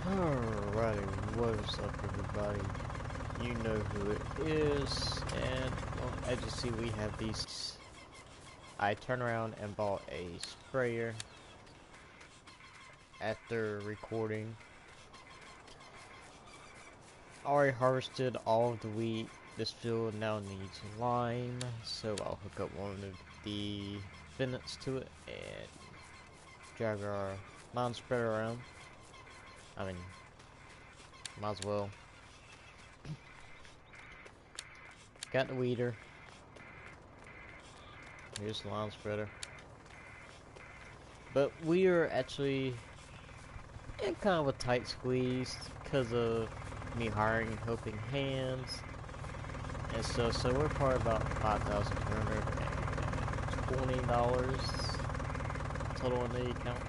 Alrighty, what's up everybody? You know who it is, and well, as you see we have these. I turned around and bought a sprayer after recording. Already harvested all of the wheat. This field now needs lime, so I'll hook up one of the fennets to it and drag our lawn spreader around. I mean, might as well. Got the weeder. Here's the lawn spreader. But we are actually in kind of a tight squeeze because of me hiring helping hands and stuff. So we're probably about $5,220 total on the account.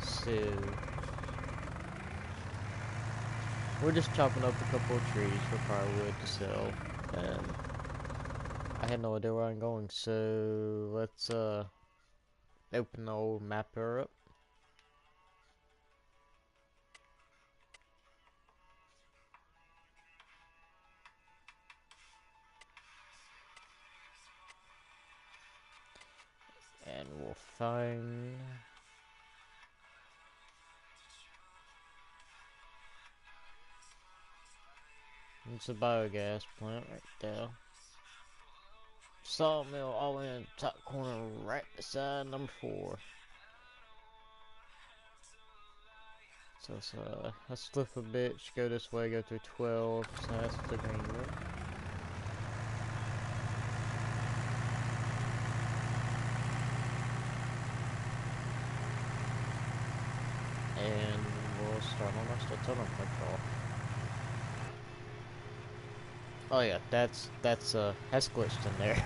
So we're just chopping up a couple of trees for firewood to sell, and I had no idea where I'm going. So let's open the old mapper up. And we'll find it's a biogas plant right there. Sawmill all in the top corner right beside number 4. So let's flip a bitch, go this way, go through 12, so that's the green road. And we'll start on our tunnel patrol. Oh yeah, that's glitched in there.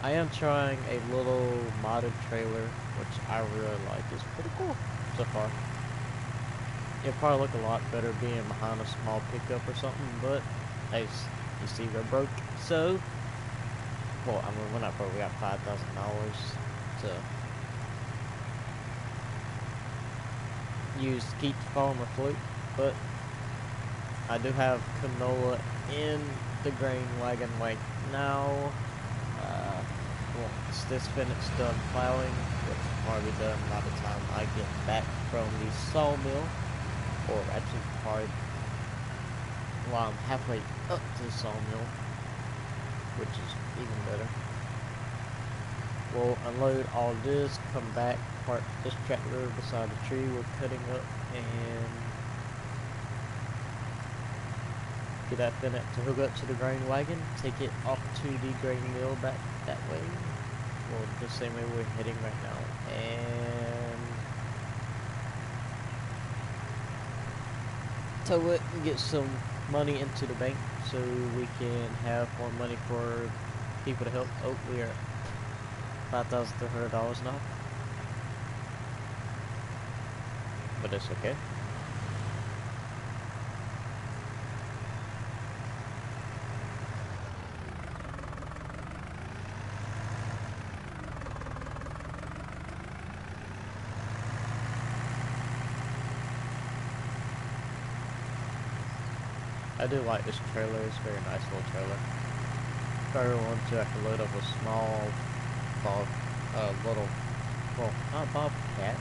I am trying a little modded trailer, which I really like. It's pretty cool so far. It'd probably look a lot better being behind a small pickup or something, but as you see, we're broke. So, well, I mean, we're not broke. We got $5,000 to use to keep the farm afloat, but I do have canola in the grain wagon right now. Once this finish done plowing, which will probably be done by the time I get back from the sawmill, or actually probably while I'm halfway up to the sawmill, which is even better. We'll unload all this, come back, park this tractor beside the tree we're cutting up, and get that finna to hook up to the grain wagon, take it off to the grain mill back that way, well, the same way we're heading right now, and tow it and get some money into the bank so we can have more money for people to help. Oh, we are $5,300 now, but it's okay. I do like this trailer, it's a very nice little trailer. If I ever want to, I can load up a small well, not bobcat.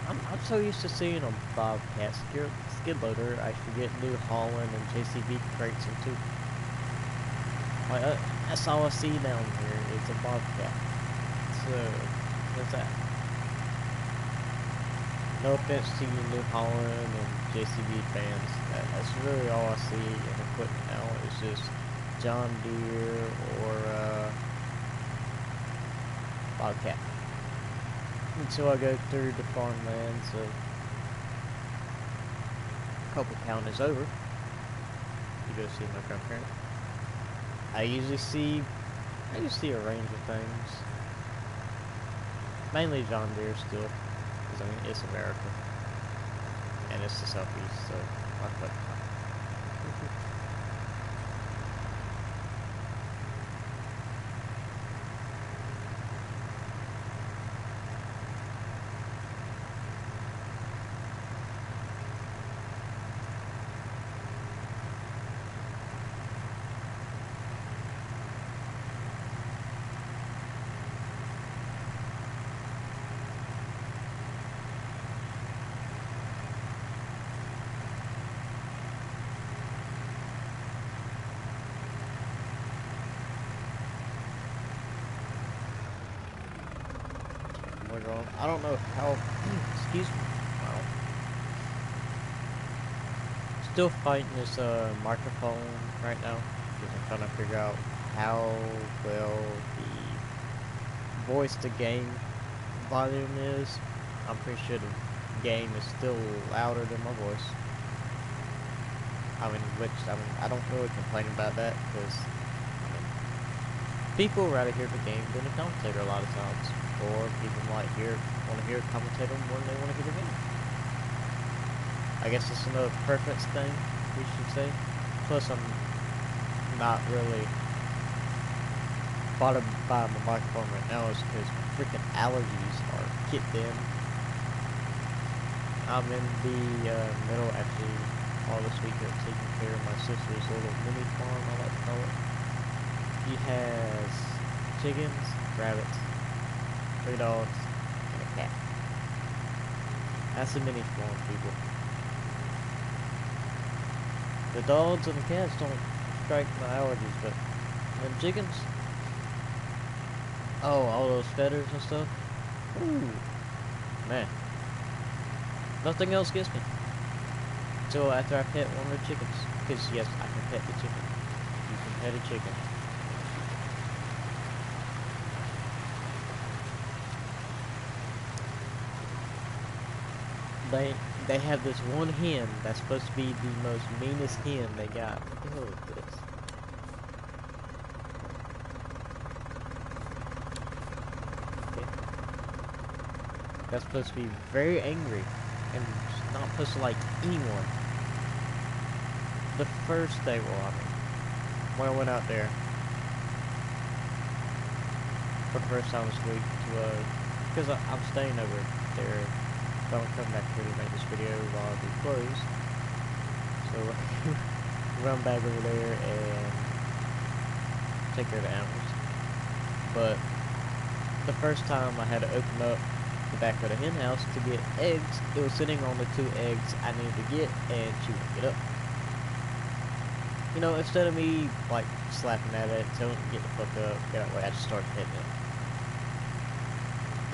I'm so used to seeing a bobcat skid loader, I forget New Holland and JCB crates into. Like, that's all I see down here, is a bobcat. So, what's that? No offense to you New Holland and JCB fans, that's really all I see in equipment now. It's just John Deere or Bobcat. Until I go through the farmlands of a couple counties over to go see my grandparents. I usually see a range of things. Mainly John Deere still. I mean, it's America, and it's the Southeast, so why not? later on. I don't know how. Excuse me. Wow. Still fighting this microphone right now because I'm trying to figure out how well the voice to game volume is. I'm pretty sure the game is still louder than my voice. I don't really complain about that because people would rather hear the game than the commentator a lot of times, or people might want to hear a commentator more than they want to hear the game. I guess it's another preference thing, we should say. Plus, I'm not really bothered by my microphone right now is because my freaking allergies are kicked in. I'm in the middle, actually, all this week of taking care of my sister's little mini farm, I like to call it. He has chickens, rabbits, 3 dogs, and a cat. That's a mini farm, people. The dogs and the cats don't strike my allergies, but them chickens, oh, all those feathers and stuff, ooh, man, nothing else gets me. Until after I pet one of the chickens, because yes, I can pet the chicken. You can pet a chicken. They have this one hen that's supposed to be the most meanest hen they got. What the hell is this? Okay. That's supposed to be very angry and not supposed to like anyone. The first day, well, I mean, when I went out there for the first time this week to, because I'm staying over there. Don't come back here to make this video while I be closed. So run back over there and take care of the animals. But the first time I had to open up the back of the hen house to get eggs, it was sitting on the 2 eggs I needed to get, and she wouldn't get up. You know, instead of me like slapping at it, telling it to get the fuck up, get out of the way, I just started petting it.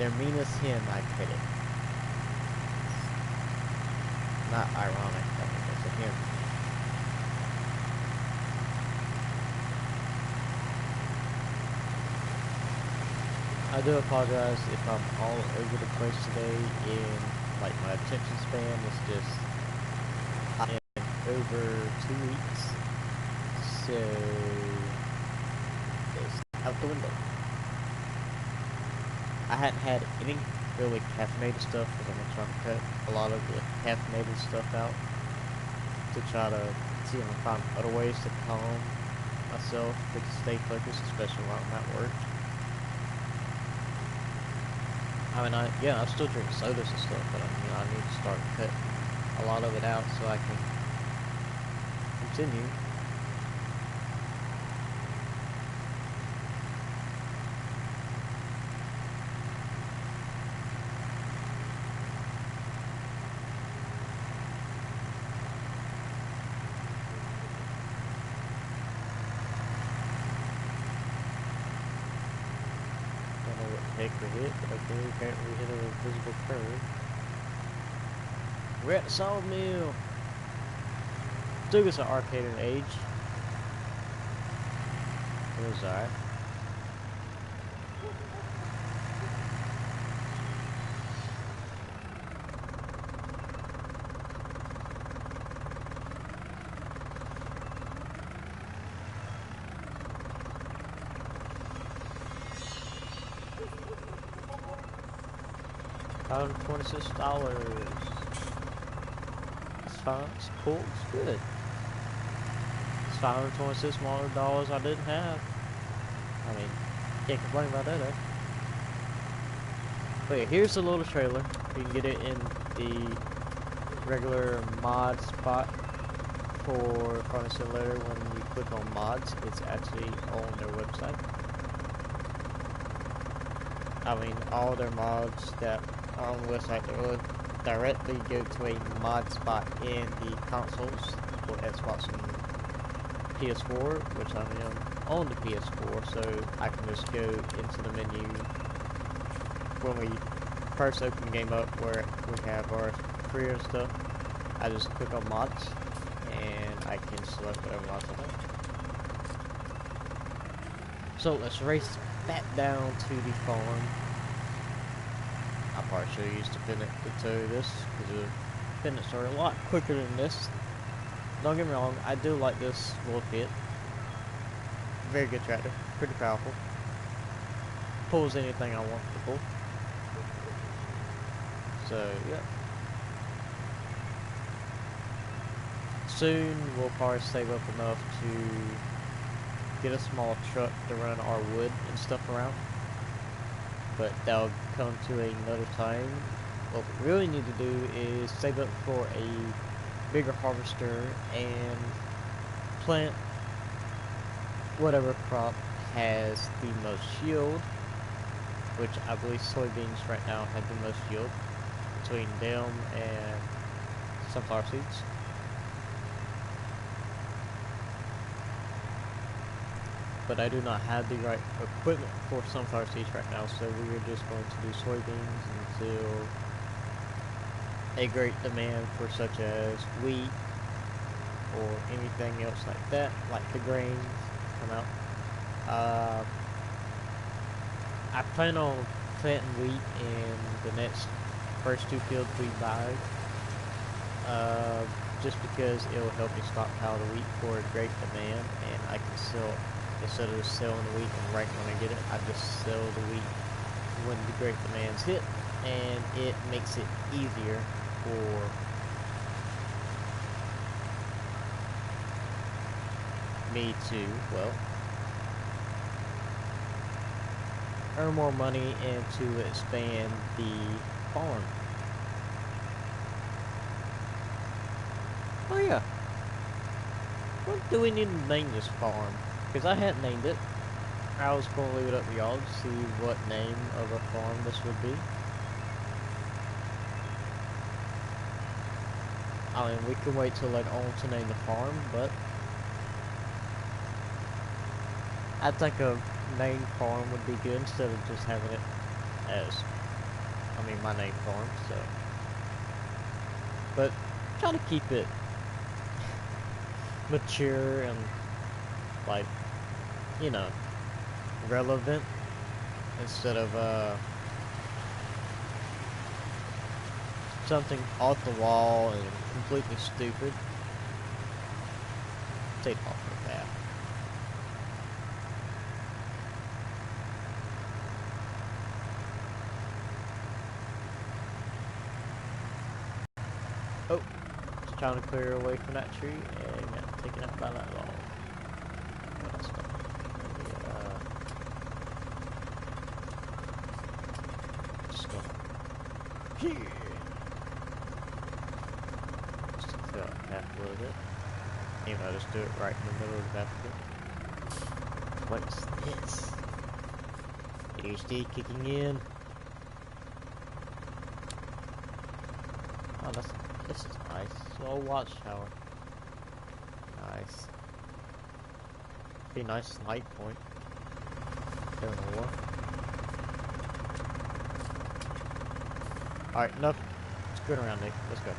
Their meanest hen, I pet it. Not ironic, I mean, it's a hen. I do apologize if I'm all over the place today in, like, my attention span is just, I am over 2 weeks, so it's out the window. I hadn't had any really caffeinated stuff because I'm trying to cut a lot of the caffeinated stuff out to try to see if I can find other ways to calm myself to stay focused, especially while I'm at work. I mean, I still drink sodas and stuff, but I mean, I need to start cutting a lot of it out so I can continue. Heck we hit, but okay, apparently we hit a visible curve. We're at the sawmill. Took us an arcade in age. It was alright. $126. It's fine. It's cool. It's good. It's $526 more dollars I didn't have. I mean, can't complain about that, eh? But yeah, here's the little trailer. You can get it in the regular mod spot for Farming Simulator. When you click on mods, it's actually on their website. I mean, all their mods that are on the website, they will directly go to a mod spot in the consoles for Xbox and PS4, which I am on the PS4, so I can just go into the menu when we first open game up where we have our career and stuff, I just click on mods, and I can select whatever mods I want. So let's race back down to the farm. I probably should have used the pennant to tow this, because the pennants are a lot quicker than this. Don't get me wrong, I do like this little kit. Very good tractor, pretty powerful. Pulls anything I want to pull. So, yeah. Soon we'll probably save up enough to get a small truck to run our wood and stuff around. But that'll come to another time. What we really need to do is save up for a bigger harvester and plant whatever crop has the most yield, which I believe soybeans right now have the most yield between them and sunflower seeds. But I do not have the right equipment for sunflower seeds right now, so we are just going to do soybeans until a great demand for such as wheat or anything else like that, like the grains, come out. I plan on planting wheat in the next first two fields we buy, just because it will help me stockpile the wheat for a great demand, and I can sell, instead of just selling the wheat and right when I get it, I just sell the wheat when the great demands hit, and it makes it easier for me to, well, earn more money and to expand the farm. Oh yeah, what do we need to name this farm? Because I hadn't named it. I was going to leave it up to y'all to see what name of a farm this would be. I mean, we can wait till later on to name the farm, but I think a named farm would be good instead of just having it as, I mean, my name farm, so. But try to keep it mature and, like, you know, relevant instead of something off the wall and completely stupid. Take off the path. Oh, just trying to clear away from that tree and got taken out by that log. What else? Just go here. Just to fill out the path a little bit. Maybe I'll just do it right in the middle of the path again. What's this? ADHD kicking in. Oh, this is nice. Slow watchtower. Nice. Be a nice light point. During the war. Alright, enough. Screwing around, Nick. Let's go.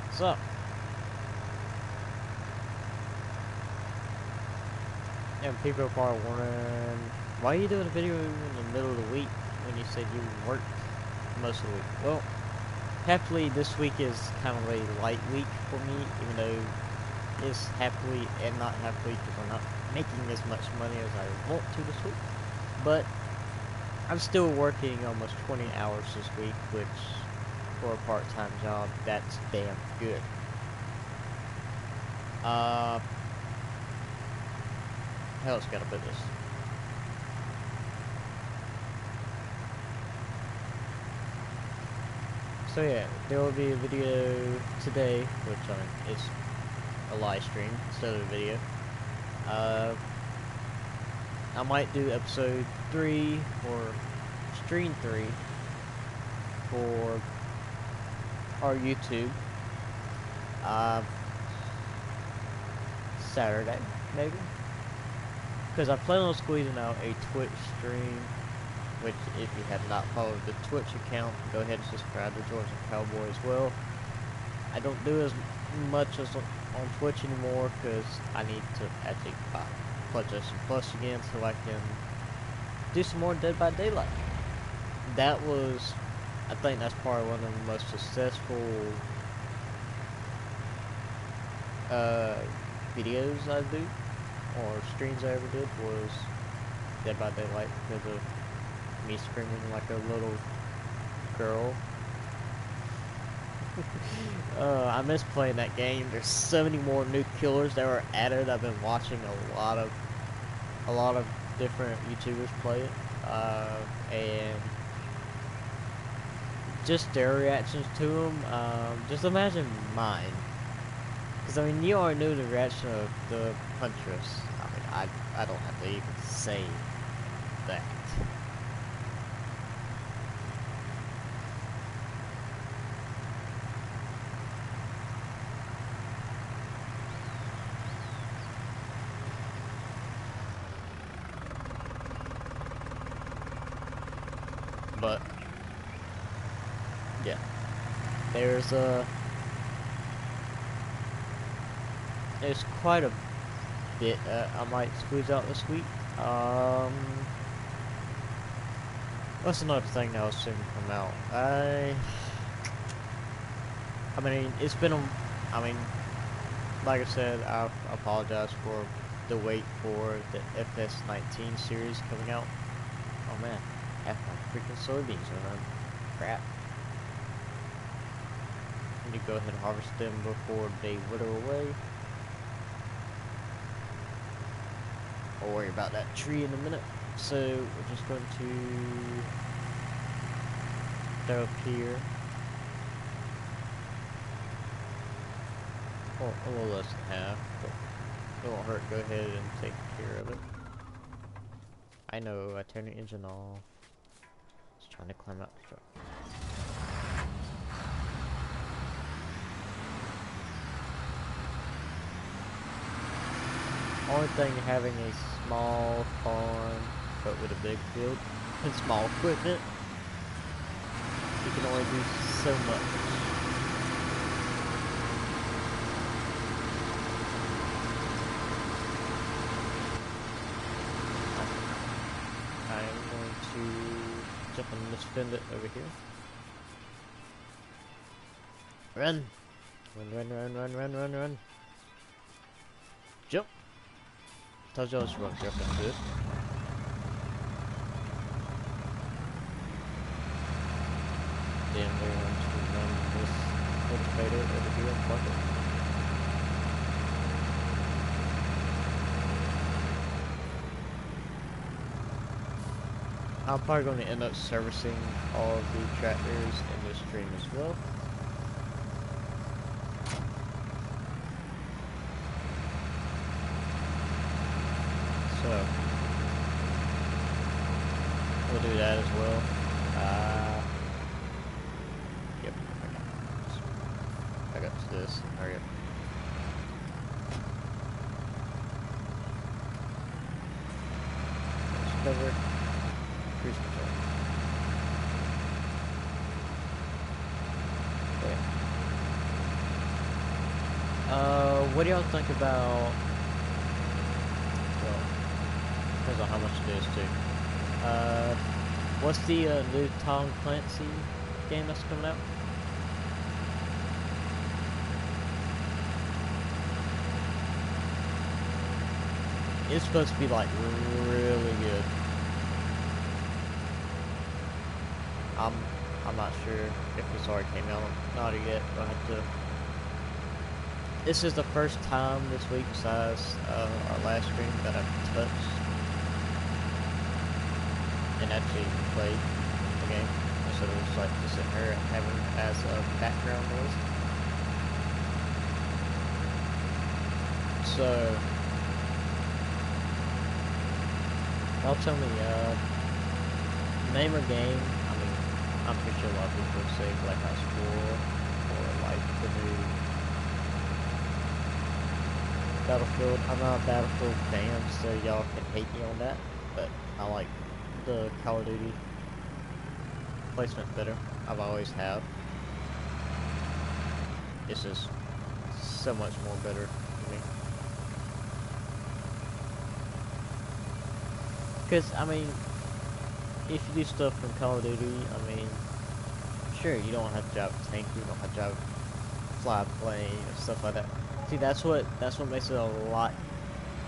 What's up? And people are probably wondering, why are you doing a video in the middle of the week when you said you worked most of the week? Well, happily this week is kind of a light week for me, even though it's happily and not happily because I'm not making as much money as I want to this week. But I'm still working almost 20 hours this week, which for a part-time job, that's damn good. How else gotta put this? So yeah, there will be a video today, which is a live stream instead of a video. I might do episode 3 or stream 3 for our YouTube. Saturday. maybe. Because I plan on squeezing out a Twitch stream, which if you have not followed the Twitch account, go ahead and subscribe to Georgia Cowboy as well. I don't do as much as on Twitch anymore because I need to actually buy PlayStation Plus again so I can do some more Dead by Daylight. That was, I think that's probably one of the most successful videos I do, or streams I ever did, was Dead by Daylight because of me screaming like a little girl. I miss playing that game. There's so many more new killers that were added. I've been watching a lot of different YouTubers play it, and just their reactions to them. Just imagine mine, because I mean you already knew the reaction of the Huntress. I mean I don't have to even say that. But yeah, there's quite a bit I might squeeze out this week. What's another thing that will soon come out? I mean, it's been I mean, like I said, I apologize for the wait for the Fs19 series coming out. Oh man, half my freaking soybeans are done. Crap. I need to go ahead and harvest them before they wither away. I'll worry about that tree in a minute. So we're just going to go up here. Well, a little less than half, but it won't hurt. Go ahead and take care of it. I know, I turned the engine off. Just trying to climb out the truck. Only thing having a small farm, but with a big field and small equipment, you can only do so much. I am going to jump on this fendit over here. Run! Run. Jump! Told you I was going to jump into it. Then we're going to run this cultivator over here and plug it. I'm probably going to end up servicing all of the tractors in this stream as well. So we'll do that as well. Yep. I got to this. Hurry up. Cover. Cruise control. Okay. What do y'all think about? Well, depends on how much it is too. What's the new Tom Clancy game that's coming out? It's supposed to be like really good. I'm not sure if it's already came out or not yet. I'll have to. This is the first time this week, besides our last stream, that I've touched and actually played the game. So it was like just sitting here having it as a background noise. So y'all tell me, name a game. I mean, I'm pretty sure a lot of people say Black Ops 4 or like the new Battlefield. I'm not a Battlefield fan, so y'all can hate me on that. But I like the Call of Duty placement better. I've always have. It's just so much more better to me. Because, I mean, if you do stuff from Call of Duty, I mean, sure, you don't have to drive a tank, you don't have to drive a fly plane and stuff like that. See, that's what makes it a lot,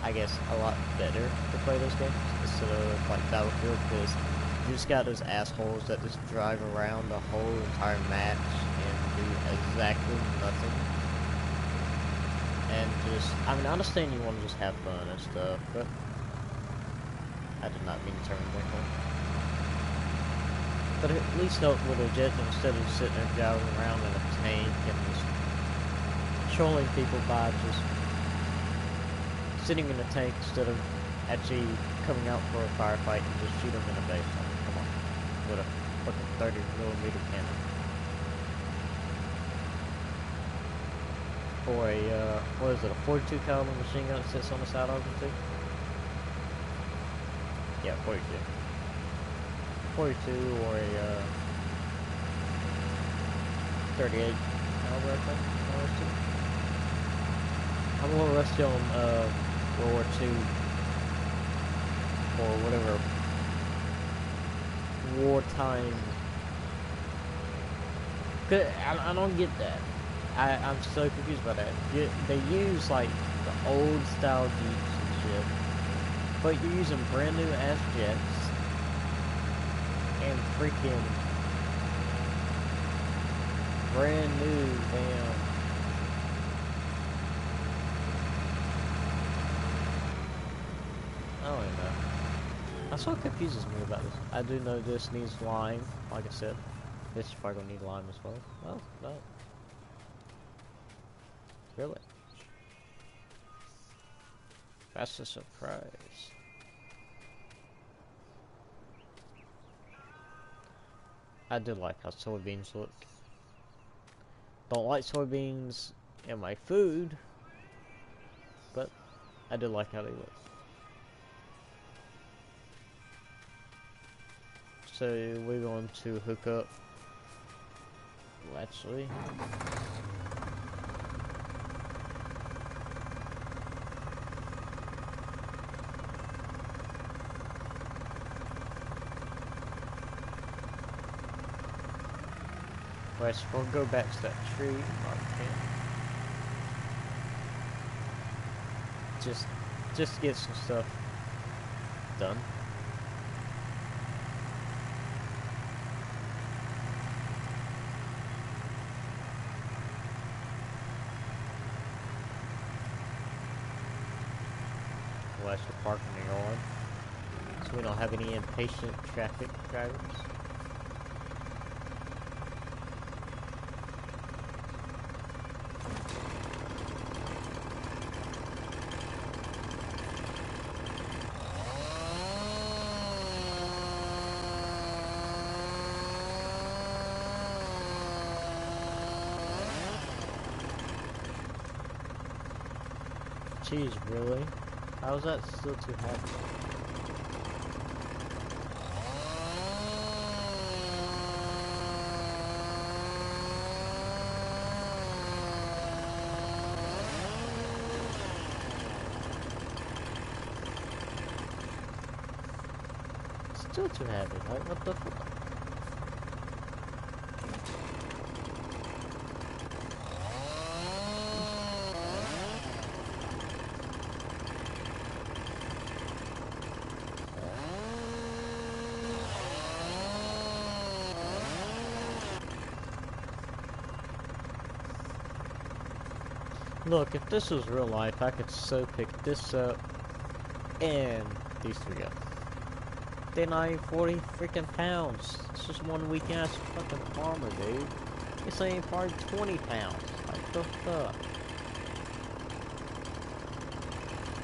I guess, a lot better to play those games instead of like Battlefield, because you just got those assholes that just drive around the whole entire match and do exactly nothing. And just, I mean, I understand you want to just have fun and stuff, but I did not mean to turn the home. But at least help with a jet instead of sitting there driving around in a tank and just trolling people by just sitting in a tank instead of actually coming out for a firefight and just shoot them in the face. I mean, come on. With a fucking 30mm cannon. Or a, what is it, a 42 caliber machine gun that sits on the side of them too? Yeah, 42. 42 or a 38 caliber, I think. I'm a little rusty on World War II or whatever wartime. I don't get that. I'm so confused by that. They use like the old style jeeps and shit, but you're using brand new ass jets and freaking brand new damn. I don't even know. That's what confuses me about this. I do know this needs lime, like I said. This is probably gonna need lime as well. Well, no. Really? That's a surprise. I do like how soybeans look. Don't like soybeans in my food, but I do like how they look. So we're going to hook up. Well, actually, we'll go back to that tree. Just get some stuff done. Well, that's the parking yard, so we don't have any impatient traffic drivers. Jeez, really? How is that still too heavy? Still too heavy, like what the fuck? Look, if this was real life, I could so pick this up and these three up. They're not even 40 freaking pounds. It's just one weak ass fucking farmer, dude. This ain't probably 20 pounds. Like the fuck?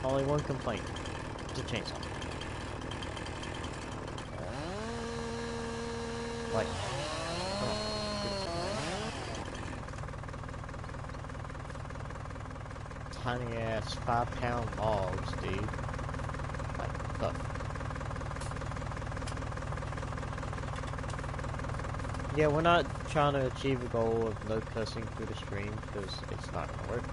Only one complaint. It's a chainsaw. Like, tiny ass 5-pound logs, dude. Like, fuck. Yeah, we're not trying to achieve a goal of no cussing through the stream because it's not gonna work.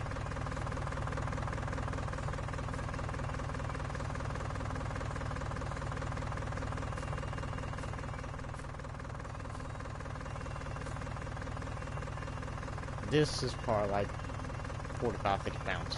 This is probably like 45, 50 pounds.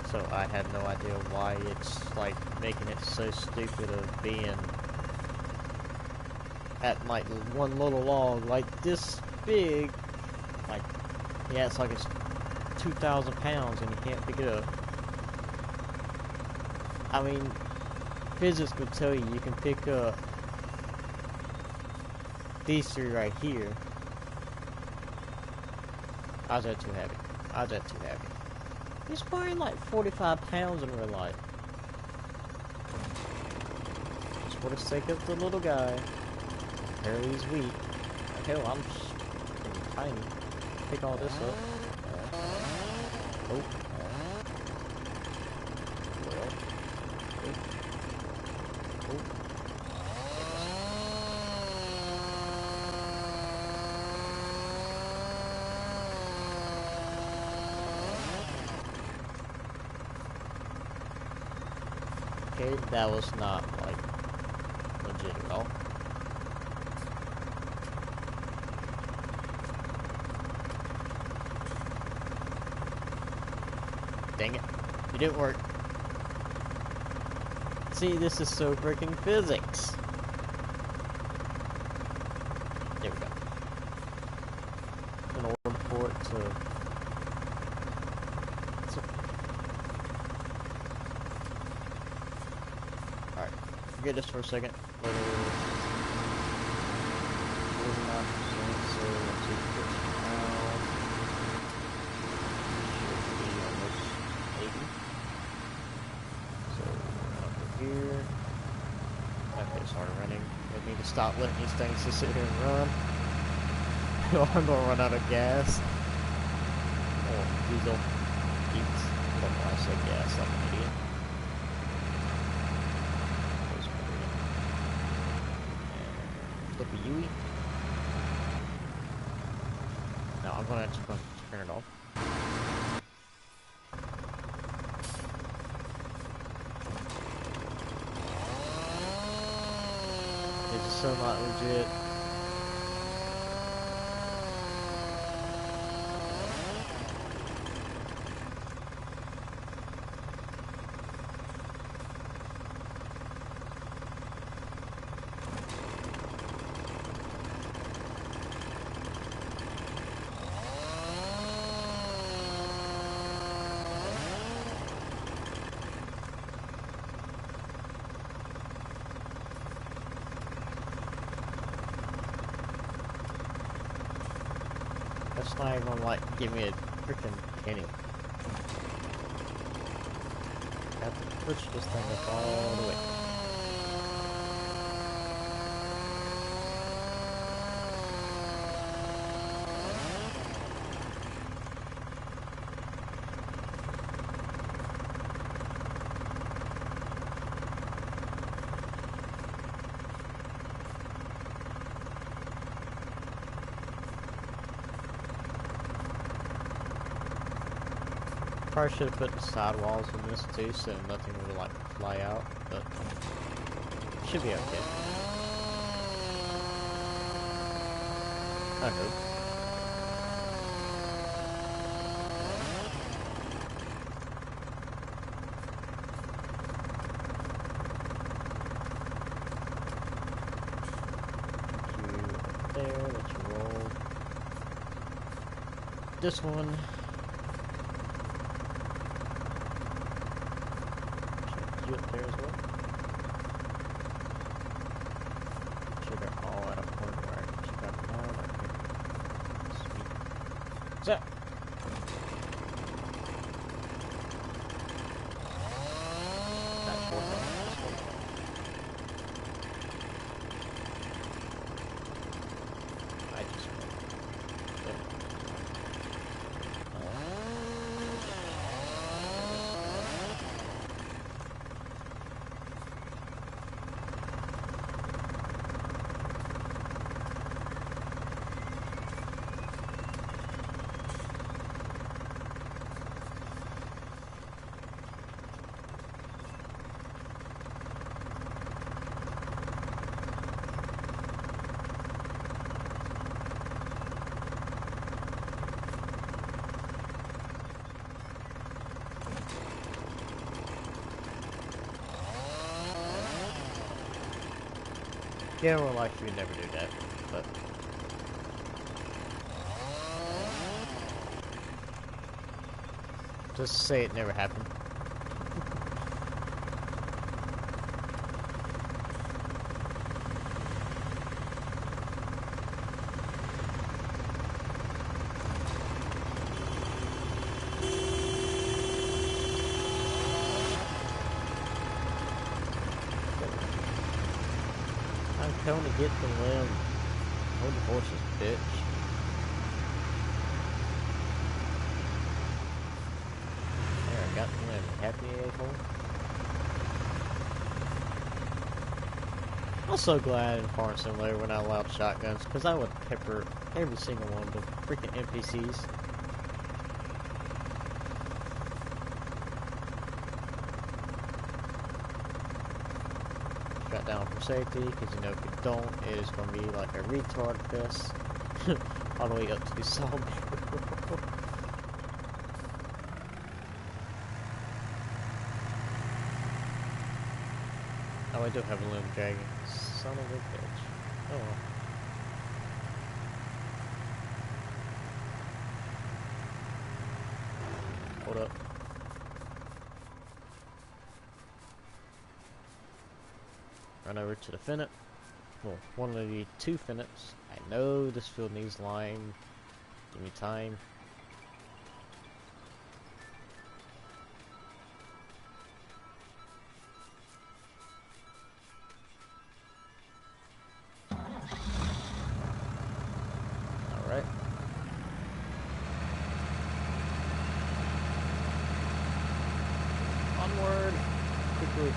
So I have no idea why it's like making it so stupid of being at like one little log like this big. Like, yeah, it's like it's 2,000 pounds and you can't pick it up. I mean, physics would tell you can pick up these three right here. I was that too heavy. I was that too heavy. He's weighing like 45 pounds in real life. Just for the sake of the little guy. Apparently he's weak. Hell, I'm just tiny. Pick all this up. Oh. Well. Oh. Oh. Okay, that was not, like, legit at all. Dang it. It didn't work. See, this is so freaking physics. There we go. In order for it to... Alright, forget this for a second. Whether... 49%, so let's see if it's now. Should be almost 80. So, over here. Okay, started running. We need to stop letting these things just sit here and run. I'm gonna run out of gas. Oh, diesel. Eats. I don't know why I said gas like an idiot. Flip a Yui. No, I'm gonna just turn it off. It's just so not legit. That's not even gonna, like, give me a freaking penny. I have to push this thing up all the way. Probably should have put the sidewalls in this too, so nothing would like fly out, but should be okay. I hope. Thank you up there, let's roll. This one. Up there as well. Make sure they're all at a point where I can strap them out. Okay. Sweet. What's that? That's 4 pounds. Yeah, in real life you would never do that, but just say it never happened. I'm coming to get the limb. Hold the horses, bitch. There, I got the limb. Happy a-hole? I'm so glad in Farm Simulator we're not allowed shotguns, because I would pepper every single one of the freaking NPCs. Shut down for safety, because you know if you don't, it is going to be like a retard fest. All the way up to the sawmill. Oh, I do have a limb dragon. Son of a bitch. Oh well. Hold up. Run over to the Finnet. Well, one of the two Finnets. I know this field needs lime. Give me time. Alright. Onward! Quickly.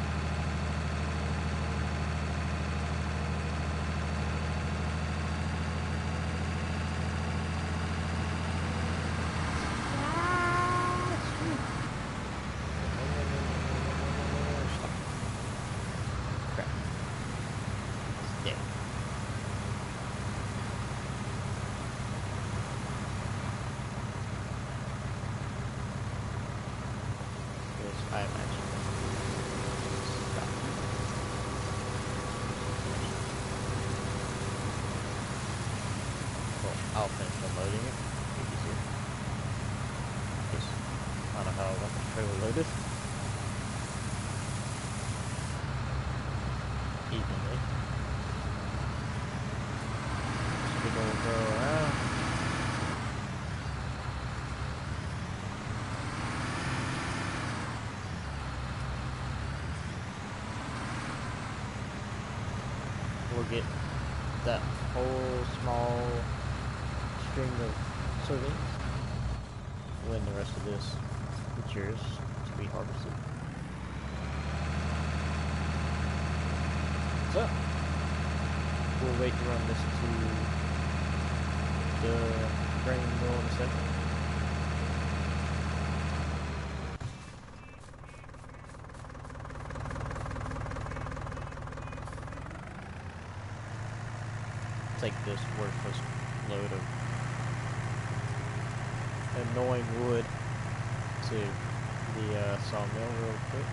I imagine. Stop. Well, I'll finish unloading it. Easier. Just, I don't know how I want the trailer loaded. Evenly. Just big old go around. We'll get that whole small string of soybeans. When the rest of this matures to be harvested. So, we'll wait to run this to the grain mill in a second. Take this worthless load of annoying wood to the sawmill real quick.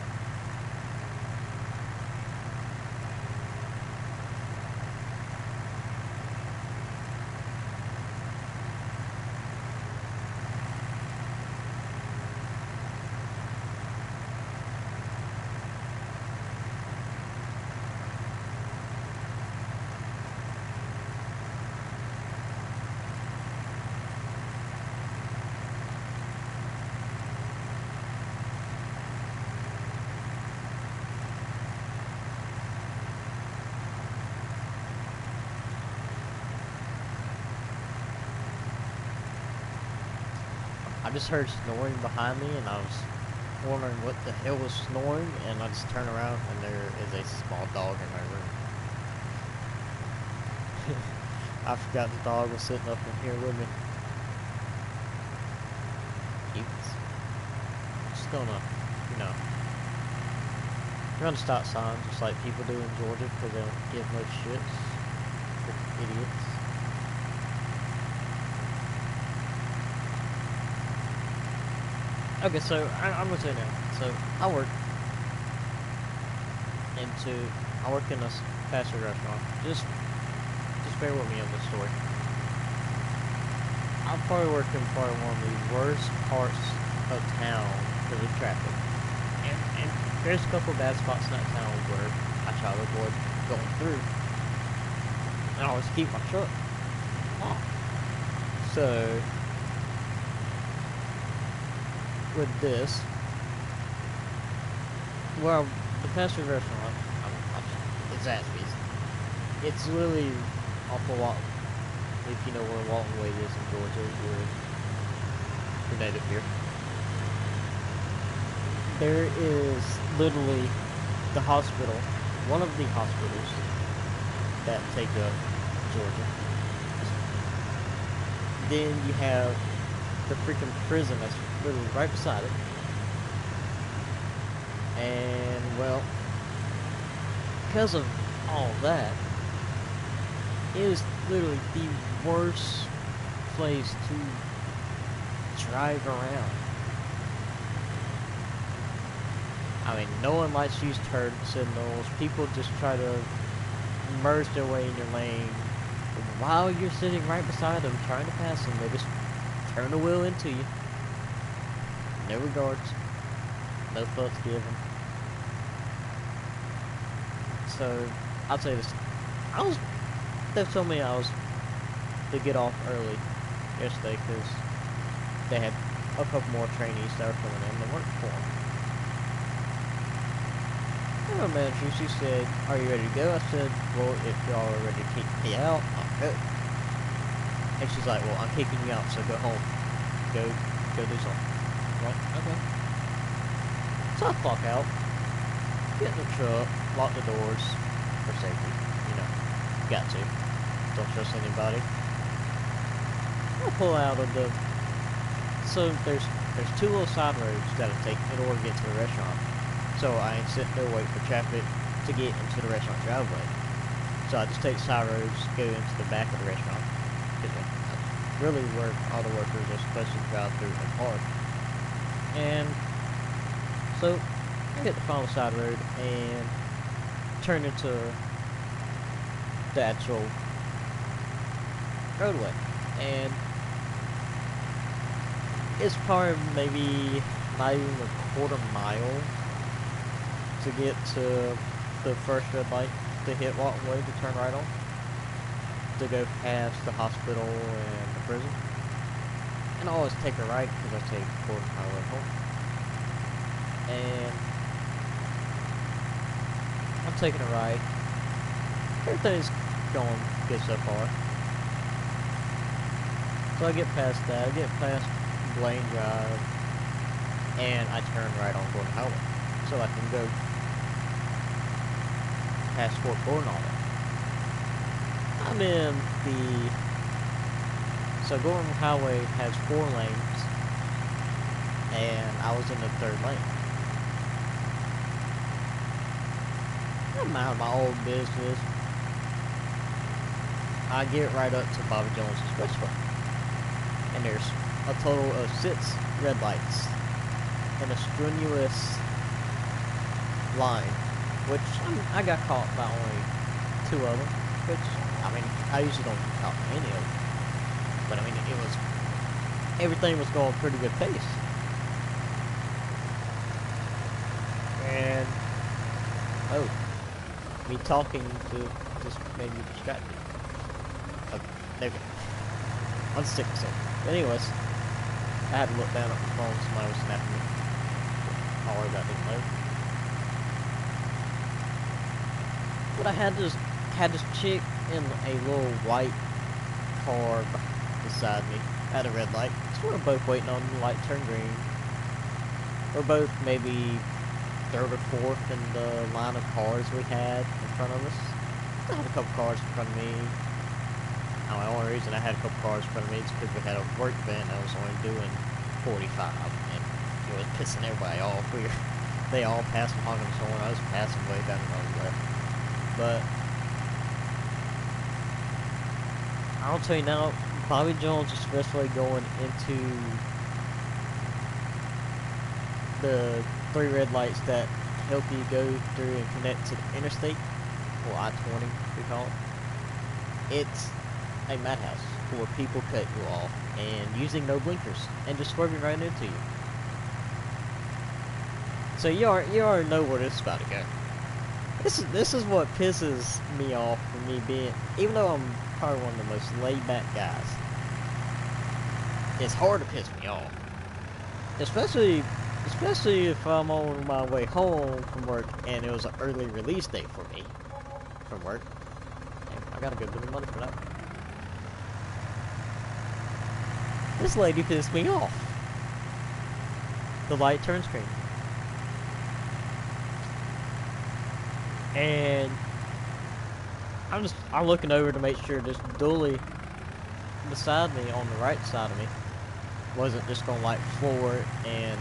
I just heard snoring behind me, and I was wondering what the hell was snoring, and I just turned around, and there is a small dog in my room. I forgot the dog was sitting up in here with me. Cute. Just gonna, you know, run stop signs just like people do in Georgia, because they don't give no shits. Freaking idiots. Okay, so I'm gonna tell you now. So I work in a fast food restaurant. Just bear with me on this story. I probably work in probably one of the worst parts of town because of traffic. And there's a couple of bad spots in that town where I try to avoid going through. And I always keep my truck locked. So, with this, well, the fast food restaurant, it's Zaxby's. It's literally off of Walton. If you know where Walton Way is in Georgia, you're native here. There is literally the hospital, one of the hospitals that take up Georgia. Then you have the freaking prison that's literally right beside it. And, well, because of all that, it is literally the worst place to drive around. I mean, no one likes to use turn signals. People just try to merge their way in your lane while you're sitting right beside them trying to pass them. They just turn the wheel into you. No regards. No fucks given. So, I'll tell you this. They told me I was to get off early yesterday because they had a couple more trainees that were coming in to work for them. The manager, she said, "Are you ready to go?" I said, "Well, if y'all are ready to kick me out, I'll go." And she's like, "Well, I'm kicking you out, so go home. Go do something." I'm like, okay. So I clock out, get in the truck, lock the doors for safety. You know, got to. Don't trust anybody. I pull out of the. So there's two little side roads that I take in order to get to the restaurant. So I ain't sitting there waiting for traffic to get into the restaurant driveway. So I just take side roads, go into the back of the restaurant. Because that's really where all the workers are supposed to drive through and park. And so I get the final side road and turn into the actual roadway. And it's probably maybe not even a quarter mile to get to the first red light to hit Walton Way to turn right on, to go past the hospital and the prison. And I always take a right because I take quarter highway home. And I'm taking a right. Everything's going good so far. So I get past that, I get past Blaine Drive, and I turn right on Gordon Highway. So I can go past Fort Gordon all that. I'm in the... So Gordon Highway has 4 lanes, and I was in the 3rd lane. I'm out of my old business. I get right up to Bobby Jones Expressway, and there's a total of 6 red lights and a strenuous line, which I got caught by only 2 of them, which, I mean, I usually don't get caught by any of them, but I mean, everything was going pretty good pace, and, oh, me talking to just made me distracted. Okay, there we go. Unstick myself. But anyways, I had to look down at my phone, somebody was snapping me. I'll worry about this later. But I had this chick in a little white car beside me at a red light. So we're both waiting on the light to turn green. We're both maybe 3rd or 4th in the line of cars we had in front of us. I had a couple cars in front of me. Now, the only reason I had a couple cars in front of me is because we had a work van that was only doing 45, and it was pissing everybody off. They all passed and hogging the horn. I was passing way down the road left. But I'll tell you now, Bobby Jones Expressway going into the 3 red lights that help you go through and connect to the interstate or I-20, we call it. It's a madhouse where people cut you off and using no blinkers and just swerving right into you. So you already know where this is about to go. This is what pisses me off for me being, even though I'm probably one of the most laid back guys, it's hard to piss me off. Especially if I'm on my way home from work and it was an early release date for me from work. And I gotta go give me money for that. This lady pissed me off. The light turns green. And I'm looking over to make sure this dually beside me on the right side of me wasn't just gonna like floor it and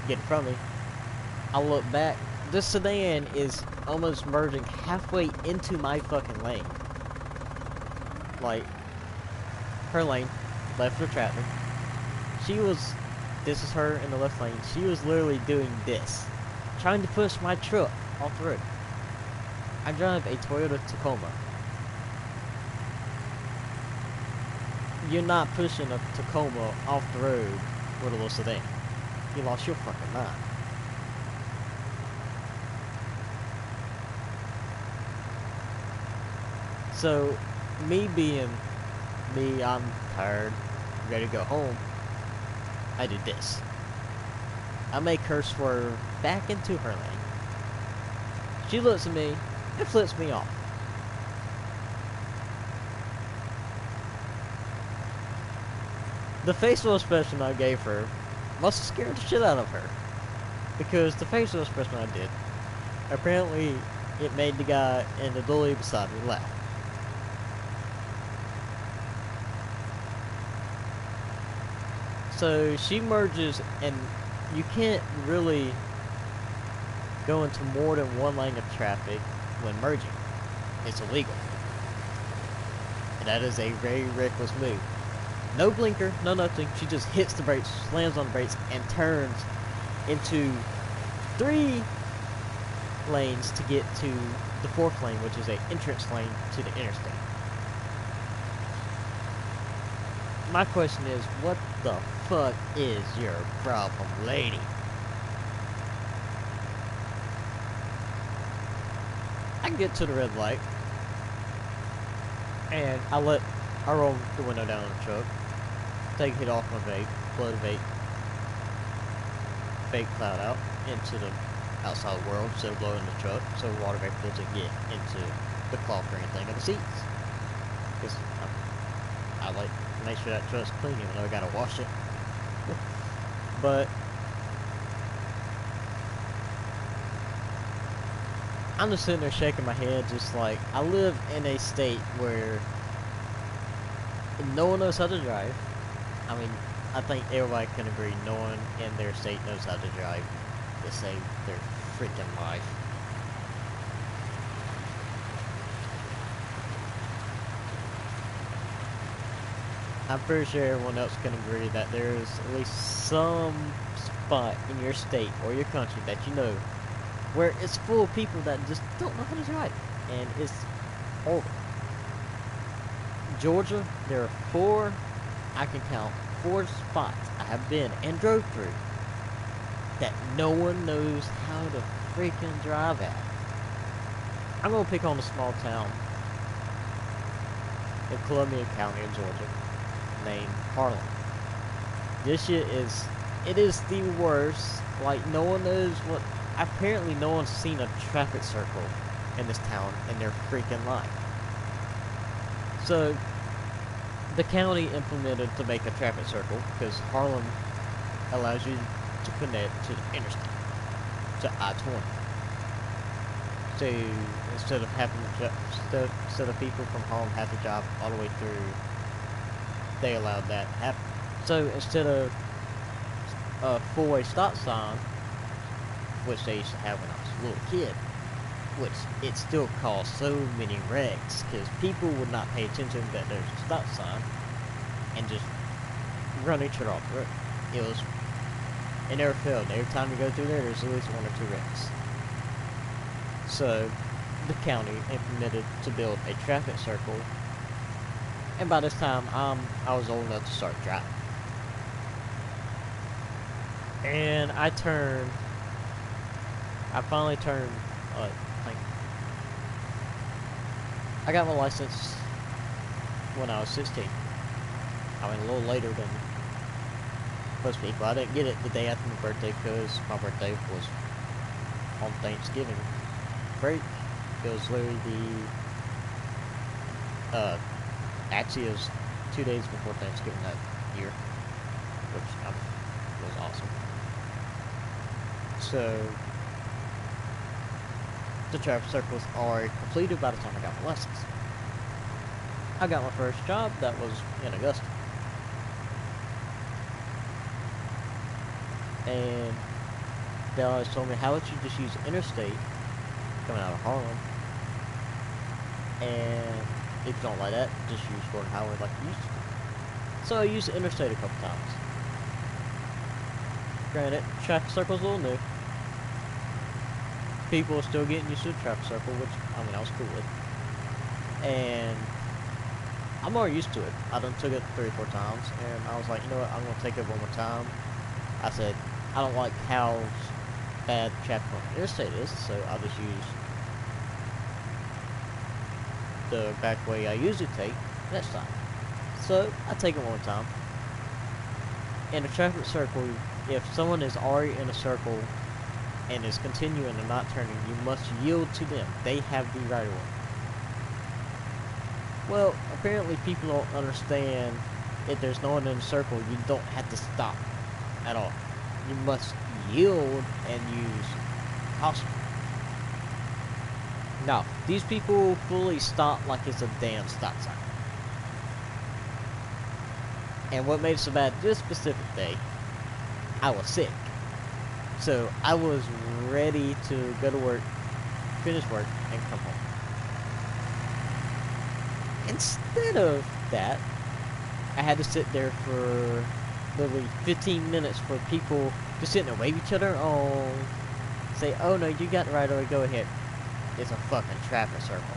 get in front of me. I look back. This sedan is almost merging halfway into my fucking lane. Like, her lane, left of the traffic. This is her in the left lane. She was literally doing this, trying to push my truck off the road. I drive a Toyota Tacoma. You're not pushing a Tacoma off the road with a little sedan. You lost your fucking mind. So, me being me, I'm tired, ready to go home. I do this. I make her swerve back into her lane. She looks at me and flips me off. The facial expression I gave her must have scared the shit out of her. Because the facial expression I did, apparently it made the guy in the dually beside me laugh. So she merges, and you can't really go into more than one lane of traffic when merging. It's illegal. And that is a very reckless move. No blinker, no nothing. She just hits the brakes, slams on the brakes, and turns into 3 lanes to get to the 4th lane, which is an entrance lane to the interstate. My question is, what the fuck is your problem, lady? I get to the red light, and I roll the window down on the truck, take a hit off my vape, blow the vape cloud out into the outside world instead of blowing the truck, so water vapor doesn't get into the cloth or anything of the seats. Because I like to make sure that truck's clean, even though I gotta wash it. But I'm just sitting there shaking my head, just like, I live in a state where no one knows how to drive. I mean, I think everybody can agree no one in their state knows how to drive to save their freaking life. I'm pretty sure everyone else can agree that there's at least some spot in your state or your country that you know where it's full of people that just don't know how to drive, and it's horrible. Georgia, there are 4, I can count 4 spots I have been and drove through that no one knows how to freaking drive at. I'm gonna pick on a small town in Columbia County in Georgia named Harlem. This shit is, it is the worst. Like, no one knows what, apparently no one's seen a traffic circle in this town in their freaking life. So, the county implemented to make a traffic circle because Harlem allows you to connect to the interstate, to I-20. So, instead of people from Harlem have to drive all the way through, they allowed that to happen. So, instead of a 4-way stop sign, which they used to have when I was a little kid, which it still caused so many wrecks because people would not pay attention that there's a stop sign and just run each other off the road. It never failed. Every time you go through there, there's at least 1 or 2 wrecks. So the county implemented to build a traffic circle, and by this time I was old enough to start driving. And I finally turned, like, I got my license when I was 16. I mean, a little later than most people. I didn't get it the day after my birthday because my birthday was on Thanksgiving break. It was literally actually it was 2 days before Thanksgiving that year, which was awesome. So, the traffic circle was already completed by the time I got my license. I got my first job that was in Augusta. And they always told me, how about you just use interstate coming out of Harlem, and if you don't like that, just use Gordon Highway like you used to. So I used the interstate a couple times. Granted, traffic circle's a little new. People are still getting used to the traffic circle, which, I mean, I was cool with. And I'm already used to it. I done took it 3 or 4 times, and I was like, you know what, I'm going to take it one more time. I said, I don't like how bad traffic on the interstate is, so I'll just use the back way I usually take next time. So I take it one more time. In a traffic circle, if someone is already in a circle and is continuing and not turning, you must yield to them. They have the right of way. Well, apparently people don't understand if there's no one in a circle, you don't have to stop at all. You must yield and use caution. Now, these people fully stop like it's a damn stop sign. And what made it so bad this specific day, I was sick. So I was ready to go to work, finish work, and come home. Instead of that, I had to sit there for literally 15 minutes for people to sit there, wave each other on, say, oh no, you got the right of way, go ahead. It's a fucking traffic circle.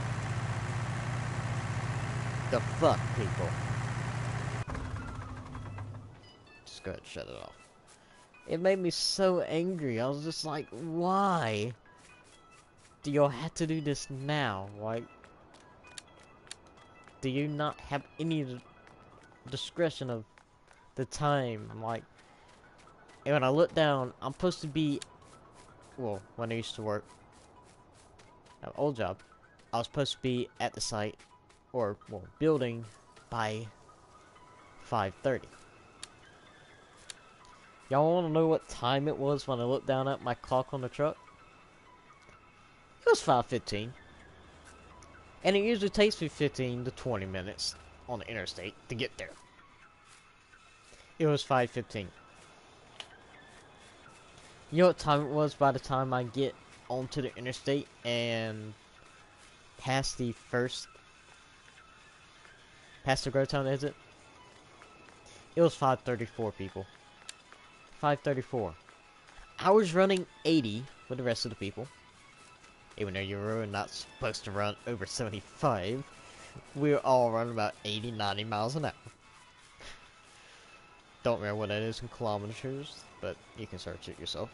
The fuck, people. Just go ahead and shut it off. It made me so angry. I was just like, why do y'all have to do this now? Like, do you not have any discretion of the time? I'm like, and when I look down, I'm supposed to be, well, when I used to work at an old job, I was supposed to be at the site, or, well, building by 5:30. Y'all want to know what time it was when I looked down at my clock on the truck? It was 5:15. And it usually takes me 15 to 20 minutes on the interstate to get there. It was 5:15. You know what time it was by the time I get onto the interstate and past the Growtown exit? It was 5:34, people. 5:34. I was running 80 with the rest of the people. Even though you were not supposed to run over 75, we were all running about 80, 90 miles an hour. Don't remember what that is in kilometers, but you can search it yourself.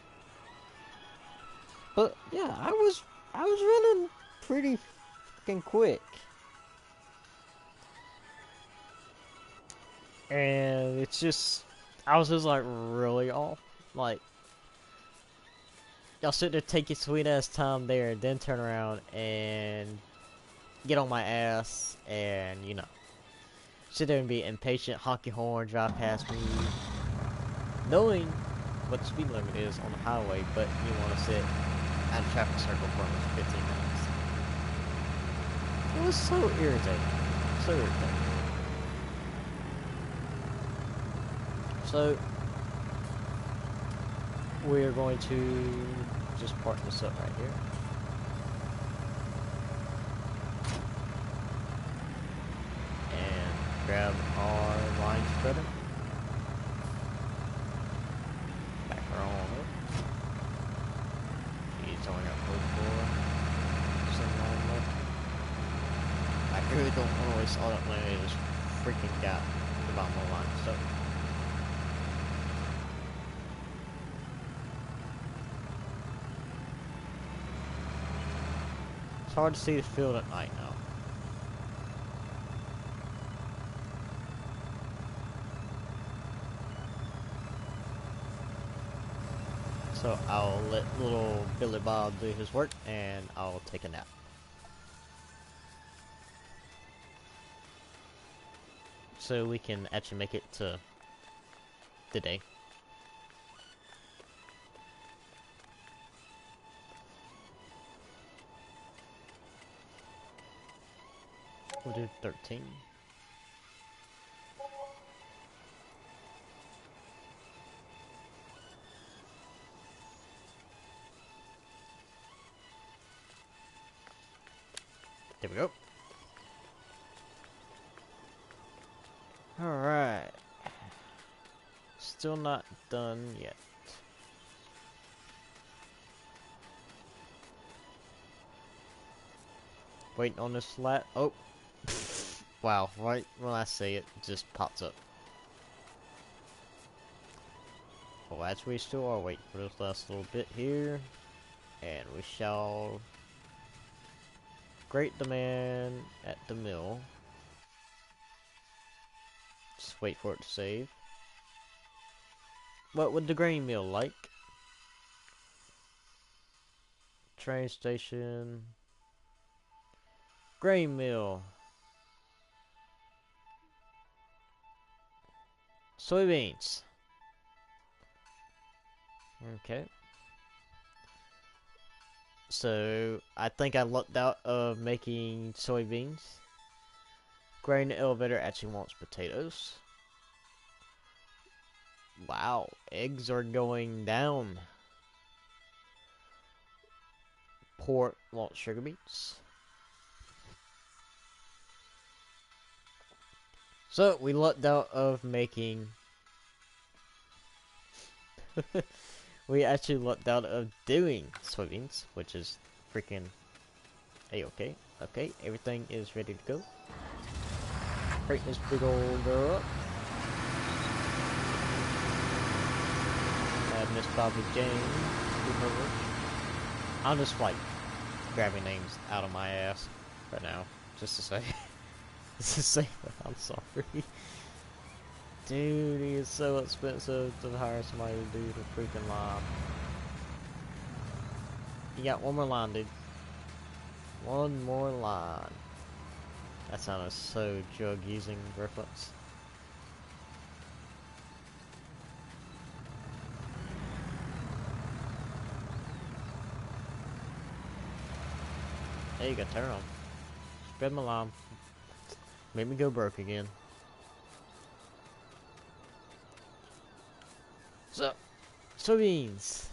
But yeah, I was running pretty fucking quick. And it's just, I was just like, really off. Like, y'all sit there, take your sweet ass time there, then turn around and get on my ass and, you know, sit there and be impatient, honk your horn, drive past me, knowing what the speed limit is on the highway, but you want to sit at a traffic circle for almost 15 minutes. It was so irritating. So irritating. So, we're going to just park this up right here. And grab our line spreader. Back her on up. She's only got code for some long way. really don't want to waste all that money. I just freaking got the bottom of the line. So. It's hard to see the field at night now. So I'll let little Billy Bob do his work and I'll take a nap. So we can actually make it to the day. We'll do 13. There we go. Alright. Still not done yet. Waiting on this lat. Oh. Wow, right when I say it, it just pops up. Well, as we still are waiting for this last little bit here. And we shall grate the man at the mill. Just wait for it to save. What would the grain mill like? Train station. Grain mill. Soybeans. Okay. So, I think I lucked out of making soybeans. Grain elevator actually wants potatoes. Wow, eggs are going down. Pork wants sugar beets. So, we lucked out of making... we actually lucked out of doing soybeans, which is freaking a-okay. Okay, everything is ready to go. Break this big old girl up. Miss Bobby Jane. I'm just like grabbing names out of my ass right now, just to say, just to say that I'm sorry. Dude, it is so expensive to hire somebody to do the freaking line. You got one more line, dude. One more line. That sounded so drug-using reference. There you go, turn on. Spread my line. Make me go broke again. So, soybeans.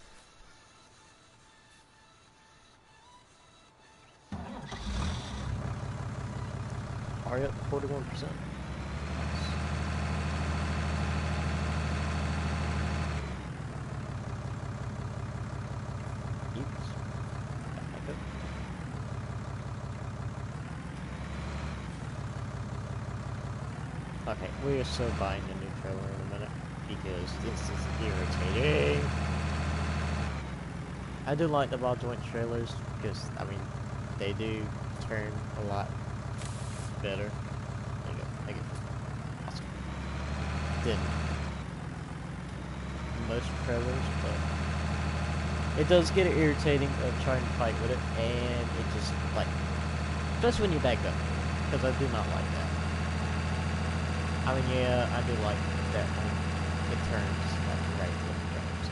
Are you up to 41%? Okay, we are so buying the new trailer in a minute because this is irritating. I do like the ball joint trailers because, I mean, they do turn a lot better. There you go, there you go. Awesome. Than most trailers, but it does get irritating of trying to fight with it, and it just, like, especially when you back up, because I do not like that. I mean, yeah, I do like that when it turns like right when it turns.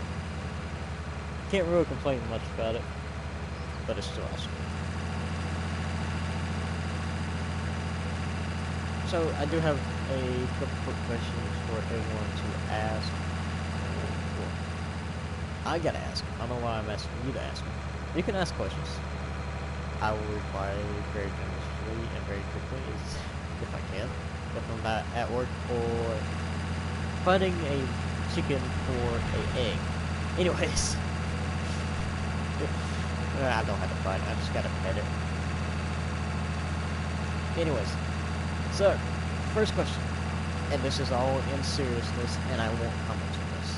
Can't really complain much about it, but it's still awesome. So I do have a couple quick questions for everyone to ask. Well, I gotta ask. I don't know why I'm asking you to ask me. You can ask questions. I will reply very generously and very quickly if I can. If I'm not at work or fighting a chicken or an egg. Anyways. I don't have to fight, I just gotta pet it. Anyways, so first question, and this is all in seriousness, and I won't comment on this.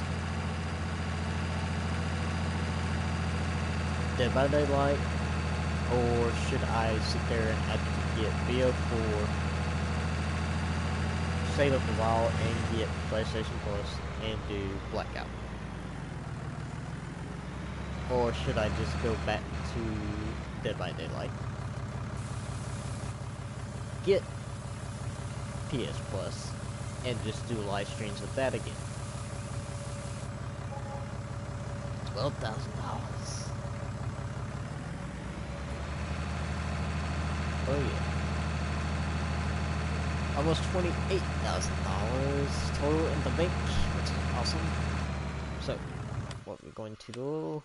Dead by Daylight, or should I sit there and have to get BO4, save up a while, and get PlayStation Plus and do Blackout? Or should I just go back to Dead by Daylight, get PS Plus, and just do live streams with that again? $12,000. Oh yeah. Almost $28,000 total in the bank, which is awesome. So, what we're going to do...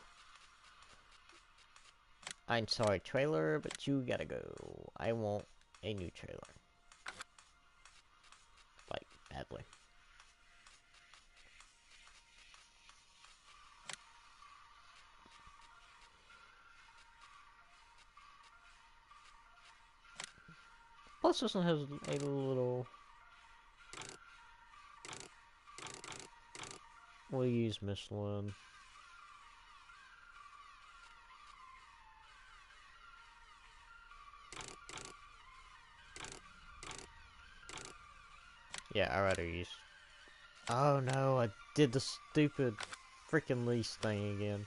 I'm sorry, trailer, but you gotta go. I want a new trailer. Like, badly. Plus, this one has a little... We'll use Michelin. Yeah, I'd rather use... Oh no, I did the stupid freaking lease thing again.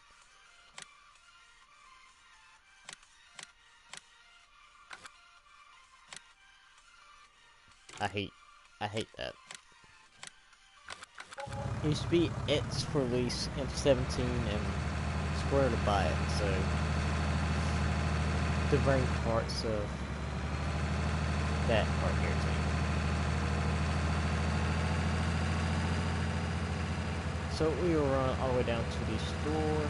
I hate that. It used to be it's for lease in 17 and Square to buy it, so the brain parts of that are irritating. So we will run all the way down to the store.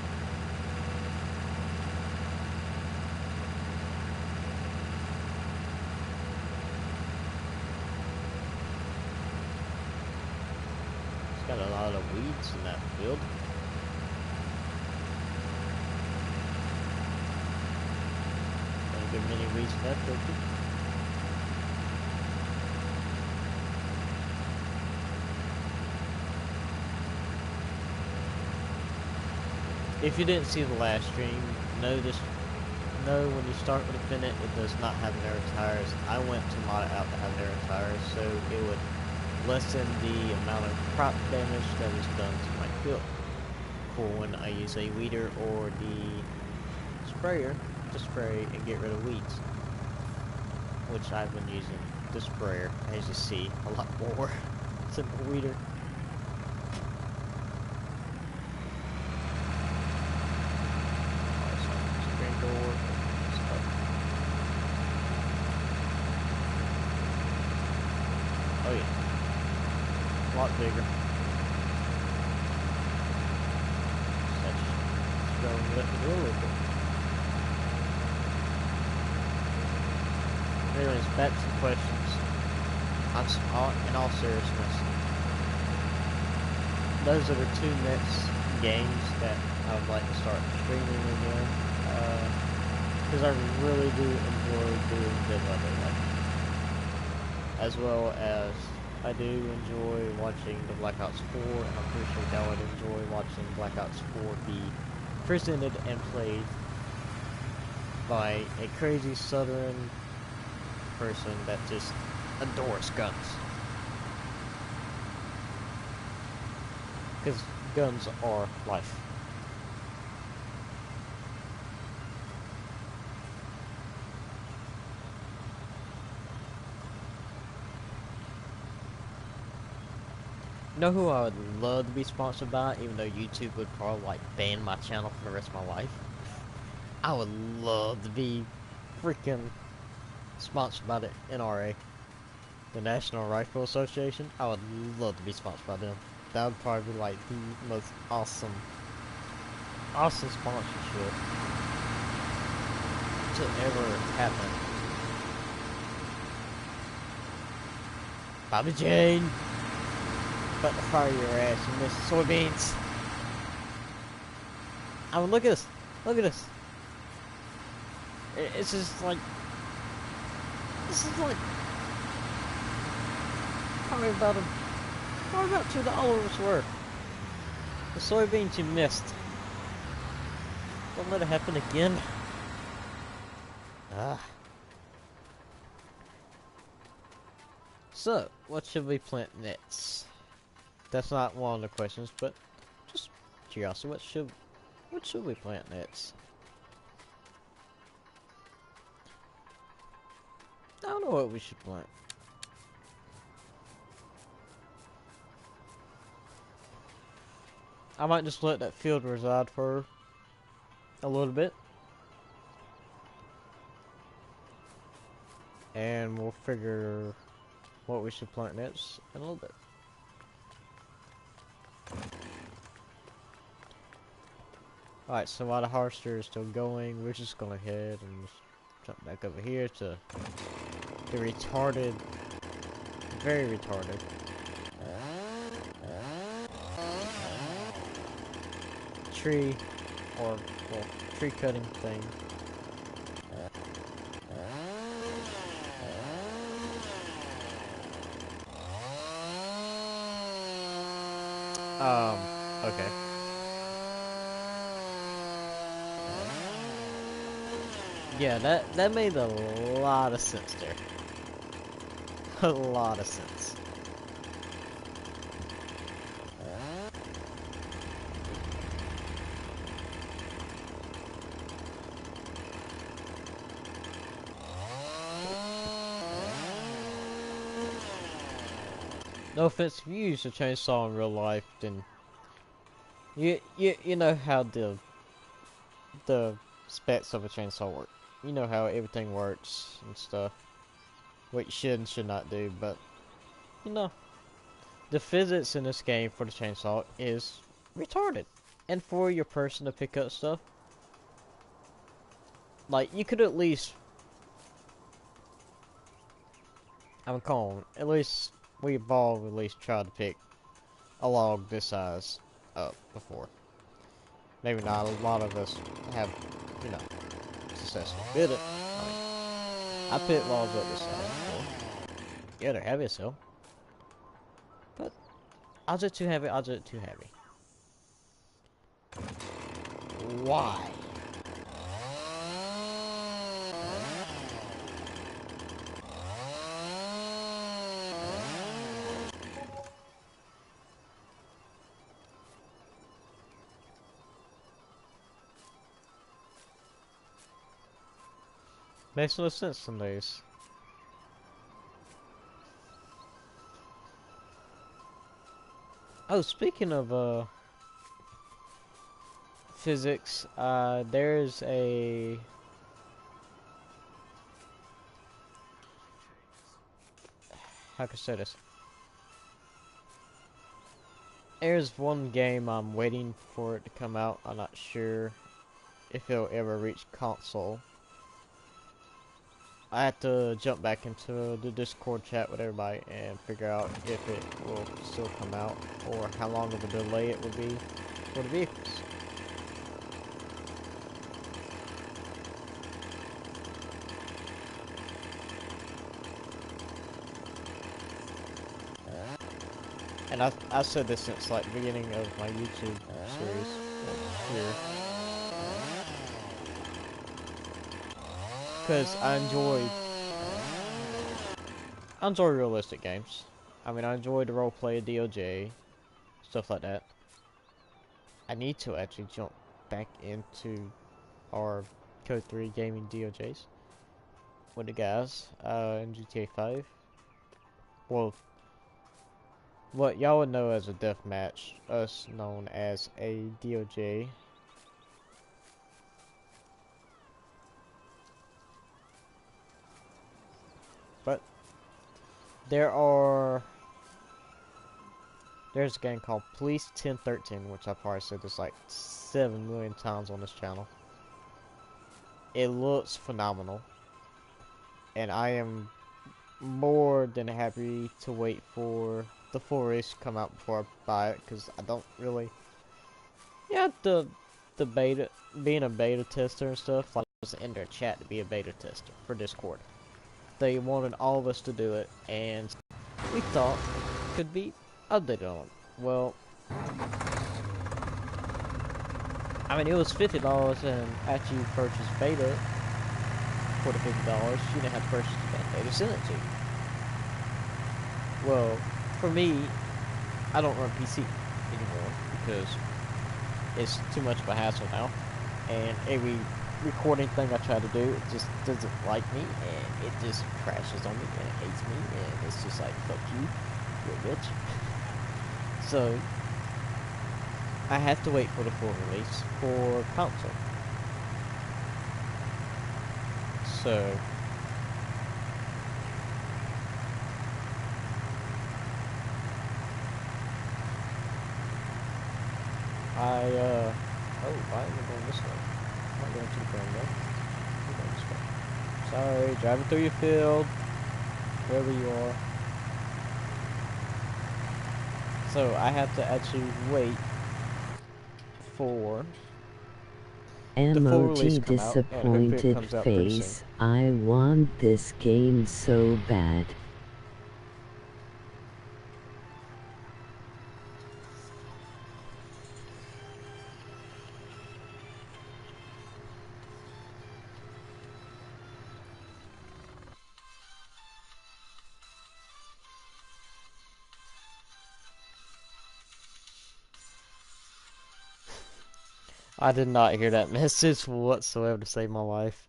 It's got a lot of weeds in that field. Not a good many weeds in that field too. If you didn't see the last stream, know when you start with a Fennec, it does not have narrow tires. I went to mod it out to have narrow tires, so it would lessen the amount of crop damage that is done to my field for when I use a weeder or the sprayer to spray and get rid of weeds, which I've been using the sprayer, as you see, a lot more than the weeder. Oh yeah, a lot bigger. That's just going up the door a little bit. Anyways, back to the questions. In all seriousness, those are the two next games that I would like to start streaming again. Because I really do enjoy doing Dead by Daylight, as well as I do enjoy watching the Black Ops 4, and I'm pretty sure y'all would enjoy watching Black Ops 4 be presented and played by a crazy southern person that just adores guns. Because guns are life. You know who I would love to be sponsored by, even though YouTube would probably like ban my channel for the rest of my life? I would love to be freaking sponsored by the NRA, the National Rifle Association. I would love to be sponsored by them. That would probably be like the most awesome sponsorship to ever happen. Bobby Jane, about to fire your ass, you missed soybeans. I mean, look at this. Look at this. It's just like, This is like probably about $2 worth. The soybeans you missed. Don't let it happen again. Ah. So, what should we plant next? That's not one of the questions, but just curiosity. What should we plant next? I don't know what we should plant. I might just let that field reside for a little bit. And we'll figure what we should plant next in a little bit. Alright, so while the harvester is still going, we're just gonna head and jump back over here to the retarded, very retarded tree, or, well, tree cutting thing. Okay. Yeah, that made a lot of sense there. A lot of sense. No offense, if you use a chainsaw in real life, then you know how the specs of a chainsaw work. You know how everything works and stuff. What you should and should not do, but you know, the physics in this game for the chainsaw is retarded. And for your person to pick up stuff, like you could at least, I'm calling, at least we've all at least tried to pick a log this size up before. Maybe not, a lot of us have, you know, successfully did it. I picked logs up this size before. Yeah, they're heavy as hell. But odds are too heavy, odds are too heavy. Why? Makes no sense some days. Oh, speaking of physics, there's a how can I say this? There's one game I'm waiting for it to come out. I'm not sure if it'll ever reach console. I have to jump back into the Discord chat with everybody and figure out if it will still come out or how long of a delay it will be for the vehicles. And I've said this since like the beginning of my YouTube series here. Because I enjoy realistic games. I mean, I enjoy the roleplay of DOJ, stuff like that. I need to actually jump back into our Code 3 gaming DOJs with the guys in GTA 5. Well, what y'all would know as a deathmatch, us known as a DOJ. But there's a game called Police 1013, which I've probably said this like 7 million times on this channel. It looks phenomenal, and I am more than happy to wait for the full release to come out before I buy it, because I don't really, yeah, the beta, being a beta tester and stuff, like I was in their chat to be a beta tester for Discord. they wanted all of us to do it, and we thought it could be updated on. Well, I mean, it was $50, and after you purchase beta for the $50, you didn't have to purchase the beta. They just sent it to you. Well, for me, I don't run PC anymore because it's too much of a hassle now, and every recording thing I try to do, it just doesn't like me, and it just crashes on me, and it hates me, and it's just like, fuck you, you're a bitch. So, I have to wait for the full release for console. So, oh, why am I going this way? I'm not going to the ground though. I'm going this way. Sorry, driving through your field, wherever you are. So, I have to actually wait for the full release emoji come out, and hopefully it disappointed comes out pretty soon. face. I want this game so bad. I did not hear that message whatsoever to save my life.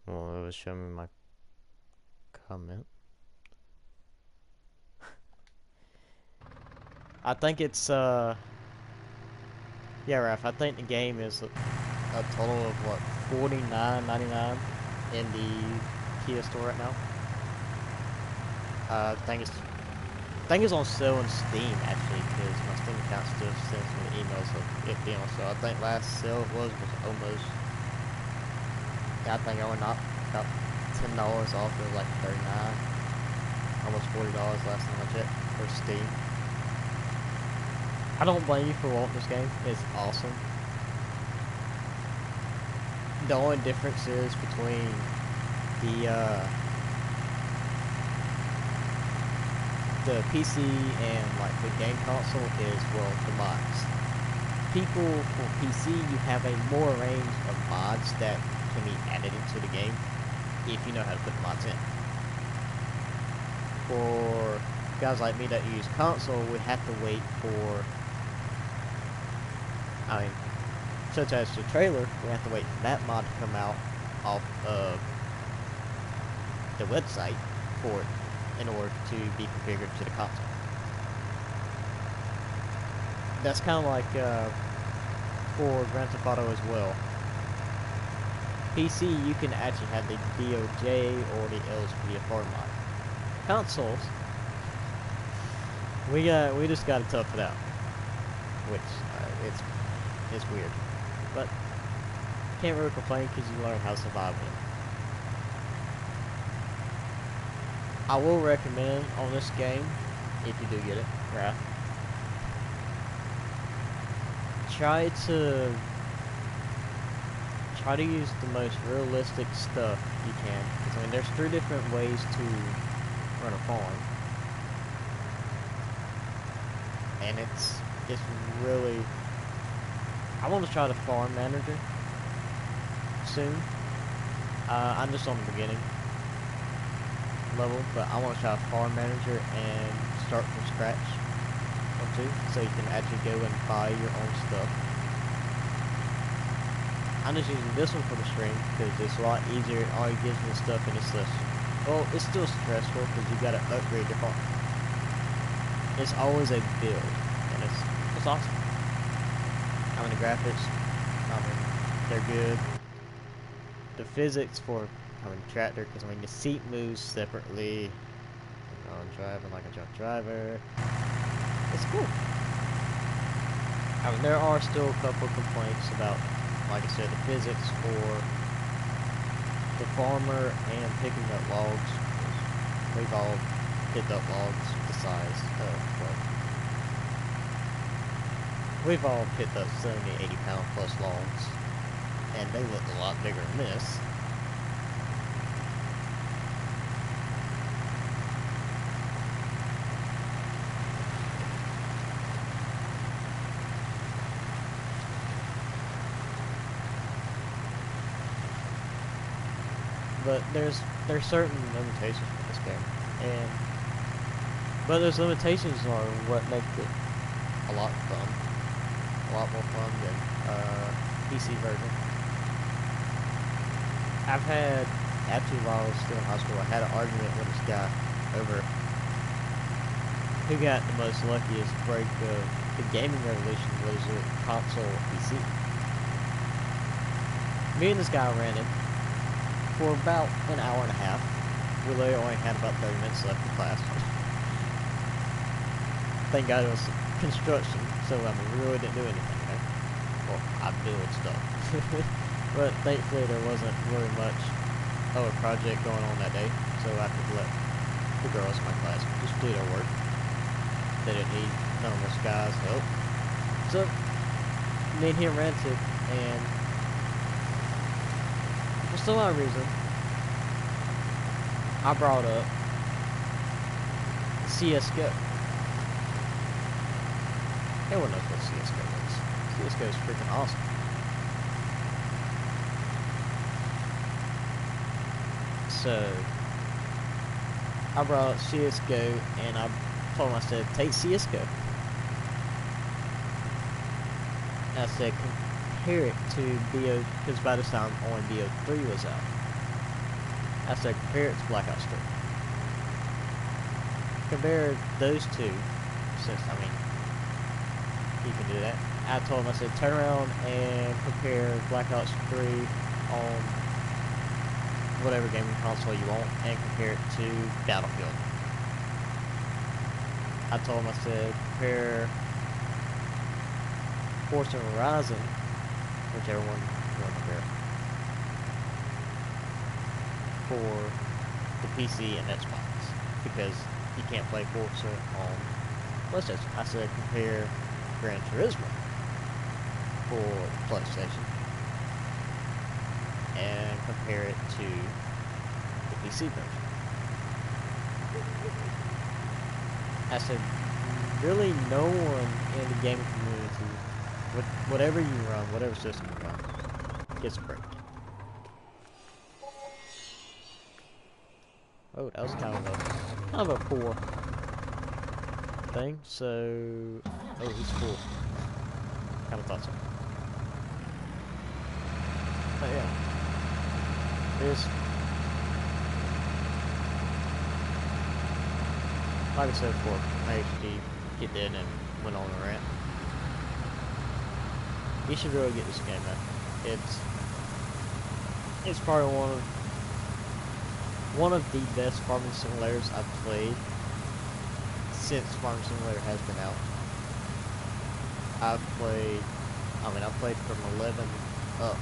Well, it was showing me my comment. I think it's, yeah, Raph, I think the game is a total of, what, $49.99 in the Kia store right now. I think it's on sale in Steam, actually, because my Steam account still sends me emails of it being on sale. I think last sale it was almost, I think I went up about $10 off. It was like $39, almost $40 last time I checked for Steam. I don't blame you for wanting this game. It's awesome. The only difference is between the PC and like the game console is, well, the mods. People for PC, you have a more range of mods that can be added into the game if you know how to put the mods in. For guys like me that use console, we have to wait for, I mean, such as the trailer, we have to wait for that mod to come out off of the website for it in order to be configured to the console. That's kind of like for Grand Theft Auto as well. PC, you can actually have the DOJ or the LSPDFR mod. Consoles, we just gotta tough it out, which it's weird, but can't really complain because you learn how to survive with it. I will recommend on this game, if you do get it, right? Try to use the most realistic stuff you can. Because, I mean, there's 3 different ways to run a farm, and it's really. I want to try the farm manager soon. I'm just on the beginning level, but I want to try a farm manager and start from scratch or 2, so you can actually go and buy your own stuff. I'm just using this one for the stream because it's a lot easier. It already gives me stuff, and it's less. Well, it's still stressful because you got to upgrade your farm. It's always a build, and it's awesome. I mean, the graphics, I mean, they're good. The physics for, I mean, tractor, because I mean, the seat moves separately. I'm driving like a drunk driver. It's cool. I mean, there are still a couple complaints about, like I said, the physics for the farmer and picking up logs. We've all picked up logs the size of, well, we've all picked up 70, 80 pound plus logs, and they look a lot bigger than this. But there's certain limitations with this game, and but those limitations are what make it a lot fun, a lot more fun than PC version. I've had to while I was still in high school. I had an argument with this guy over who got the most luckiest break of the gaming revolution, was a console or PC. Me and this guy ran it for about an hour and a half. We literally only had about 30 minutes left in class. Thank God it was construction, so I mean, we really didn't do anything there. Well, I build stuff. But thankfully there wasn't really much of a project going on that day, so I could let the girls in my class just do their work. They didn't need none of us guys' help. So, me and him rented, and for some odd reason, I brought up CSGO. Everyone knows what CSGO is. CSGO is freaking awesome. So, I brought up CSGO, and I told him, I said, take CSGO. I said, compare it to BO, because by this time only BO3 was out. I said, compare it to Black Ops 3. Compare those two, since, I mean, you can do that. I told him, I said, turn around and compare Black Ops 3 on whatever gaming console you want, and compare it to Battlefield. I told him, I said, compare Forza Horizon, whichever one you want to compare, for the PC and Xbox, because you can't play Forza on PlayStation. I said, compare Gran Turismo for PlayStation, and compare it to the PC version. I said, really no one in the gaming community, with whatever you run, whatever system you run, gets a break. Oh, that was kind of a poor thing, so... Oh, he's full. Kinda thought so. But yeah. There's... Like I said before, my HD kicked in and went on a rant. You should really get this game, man. It's probably one of the best farming simulators I've played since Farming Simulator has been out. I've played from 11 up.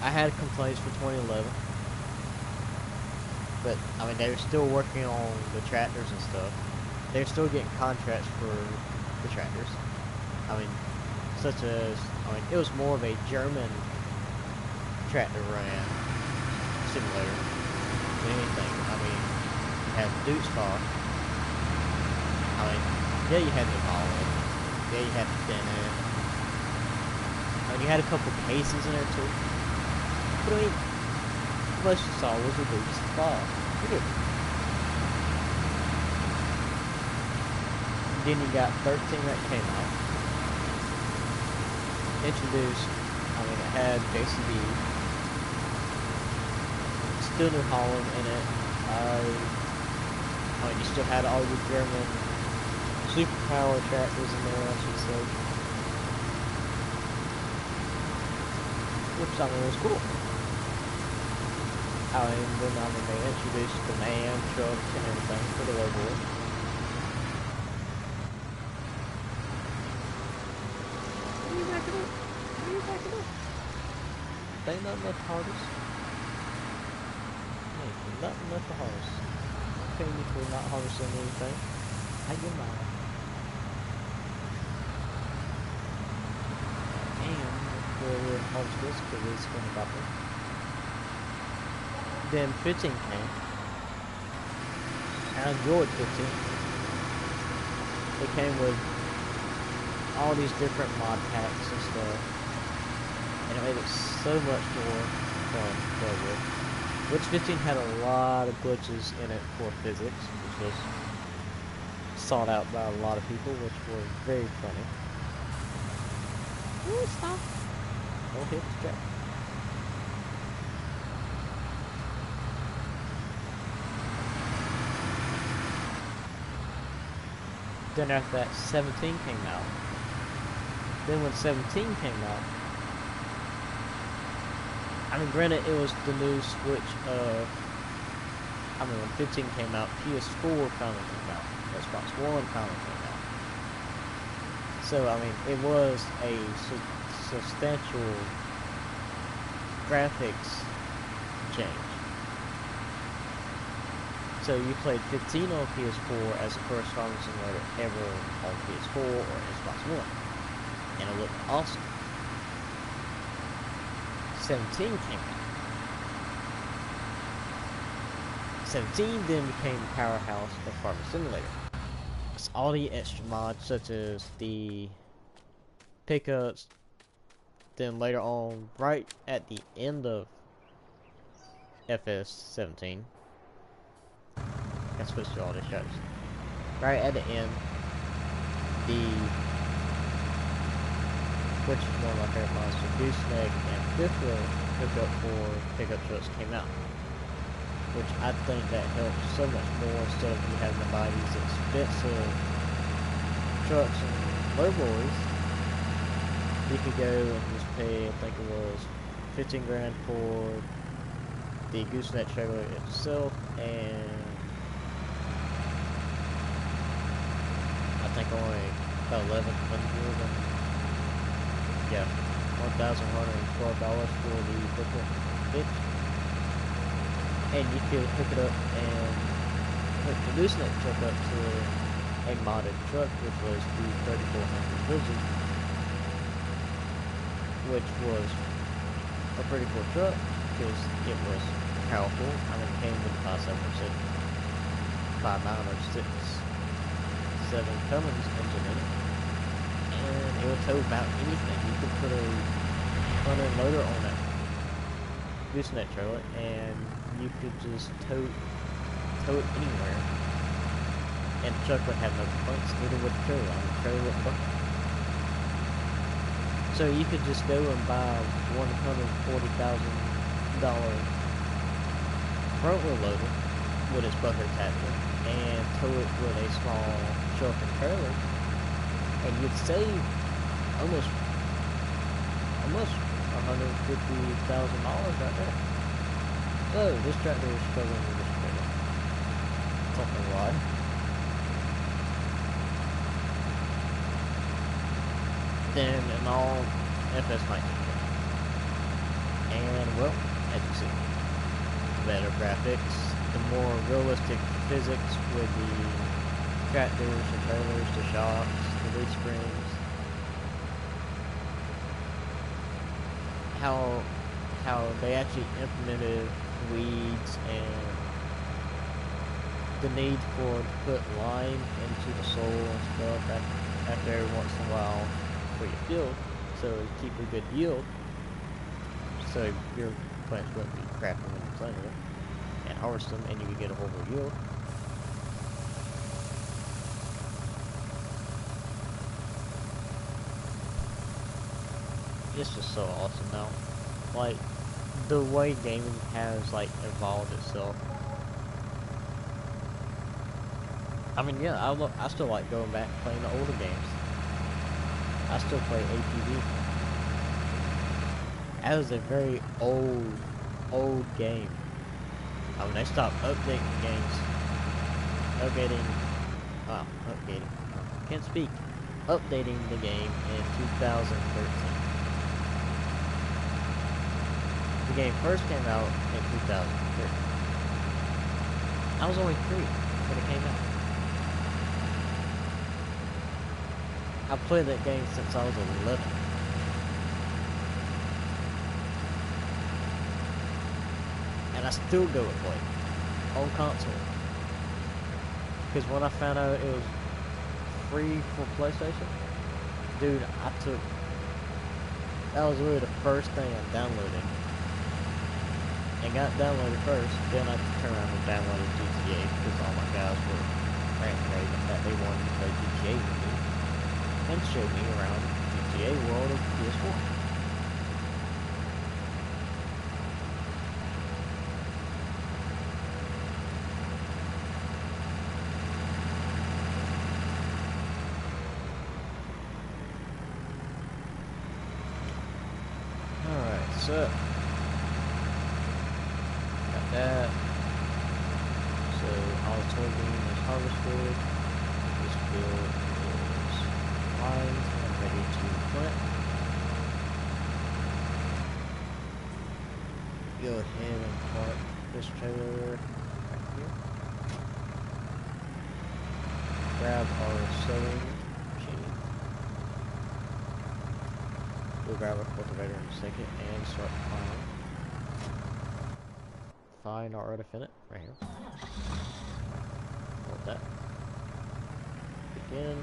I had complaints for 2011, but I mean, they were still working on the tractors and stuff. They're still getting contracts for the tractors. I mean, such as, it was more of a German tractor ran simulator than anything. I mean, you had Duke's car. I mean, yeah, you had New Holland. Yeah, you had Bennett. And you had a couple cases in there too. But I mean, most you saw was a Duke's car. Then you got 13 that came out. Introduced, it had JCB, still New Holland in it. You still had all your German superpower tractors in there, I should say. Which, was cool. Then, they introduced the man trucks and everything for the low board. Ain't nothing left for hardest. Ain't nothing left for hardest. Paying me for not harvesting anything. I get mine. homeschools because it's kind of about them. Then 15 came. I enjoyed 15. It came with all these different mod packs and stuff, and it made it so much more fun to play with. Which 15 had a lot of glitches in it for physics, which was sought out by a lot of people, which were very funny. Ooh, stop! Don't hit the track. Then after that, 17 came out. Then when 17 came out, I mean, granted, it was the new switch of, I mean, when 15 came out, PS4 finally came out, Xbox One finally came out. So, I mean, it was a substantial graphics change. So you played 15 on PS4 as the first farming simulator ever on PS4 or Xbox One, and it looked awesome. 17 came out. 17 then became the powerhouse of Farming Simulator. It's all the extra mods such as the pickups. Then later on, right at the end of FS17, I switched to all the shows. Right at the end, which is one of my favorite mods, the gooseneck and fifth wheel pickup for pickup trucks came out. Which I think that helps so much more instead of you having to buy these expensive trucks and lowboys. You could go and just pay, I think it was 15 grand for the gooseneck trailer itself, and I think only about 1,100 and yeah, $1,112 for the pickup hitch. And you could hook it up and hook the gooseneck truck up to a modded truck, which was the 3400 Blizzard, which was a pretty cool truck because it was powerful. I mean, it came with a 5.7 or 5.9 or 6.7 Cummins engine in it, and it would tow about anything. You could put a front end loader on that gooseneck trailer, and you could just tow it anywhere, and the truck would have no complaints. Neither would the trailer. The trailer wouldn't buckle. So you could just go and buy $140,000 front wheel loader with its bucket attachment and tow it with a small truck and trailer, and you'd save almost $150,000 right there. So this tractor is struggling with this trailer. Something why. Then an all FS19 and well, as you see, better graphics, the more realistic physics with the tractors, the trailers, the shocks, the leaf springs, how they actually implemented weeds and the need to put lime into the soil and stuff after every once in a while for your field, so to keep a good yield, so your plants wouldn't be crapping when you plant them, and harvest them, and you could get a horrible yield. It's just so awesome now. Like, the way gaming has, like, evolved itself. I mean, yeah, I still like going back and playing the older games. I still play ATV. That was a very old game. I mean, they stopped updating games. Can't speak. Updating the game in 2013. The game first came out in 2013. I was only 3 when it came out. I've played that game since I was 11. I still go and play on console. Because when I found out it was free for PlayStation, dude, that was really the first thing I downloaded. And got downloaded first, then I turned around and downloaded GTA because all my guys were ranting raving that they wanted to play GTA with me and show me around GTA World of PS4. Alright, so got that. So all the soybean is harvested. This field is lined and ready to plant. Go ahead and park this trailer right here. Grab our sewing machine. We'll grab our cultivator in a second and start plowing. Find our artifact right here. Hold that. Begin.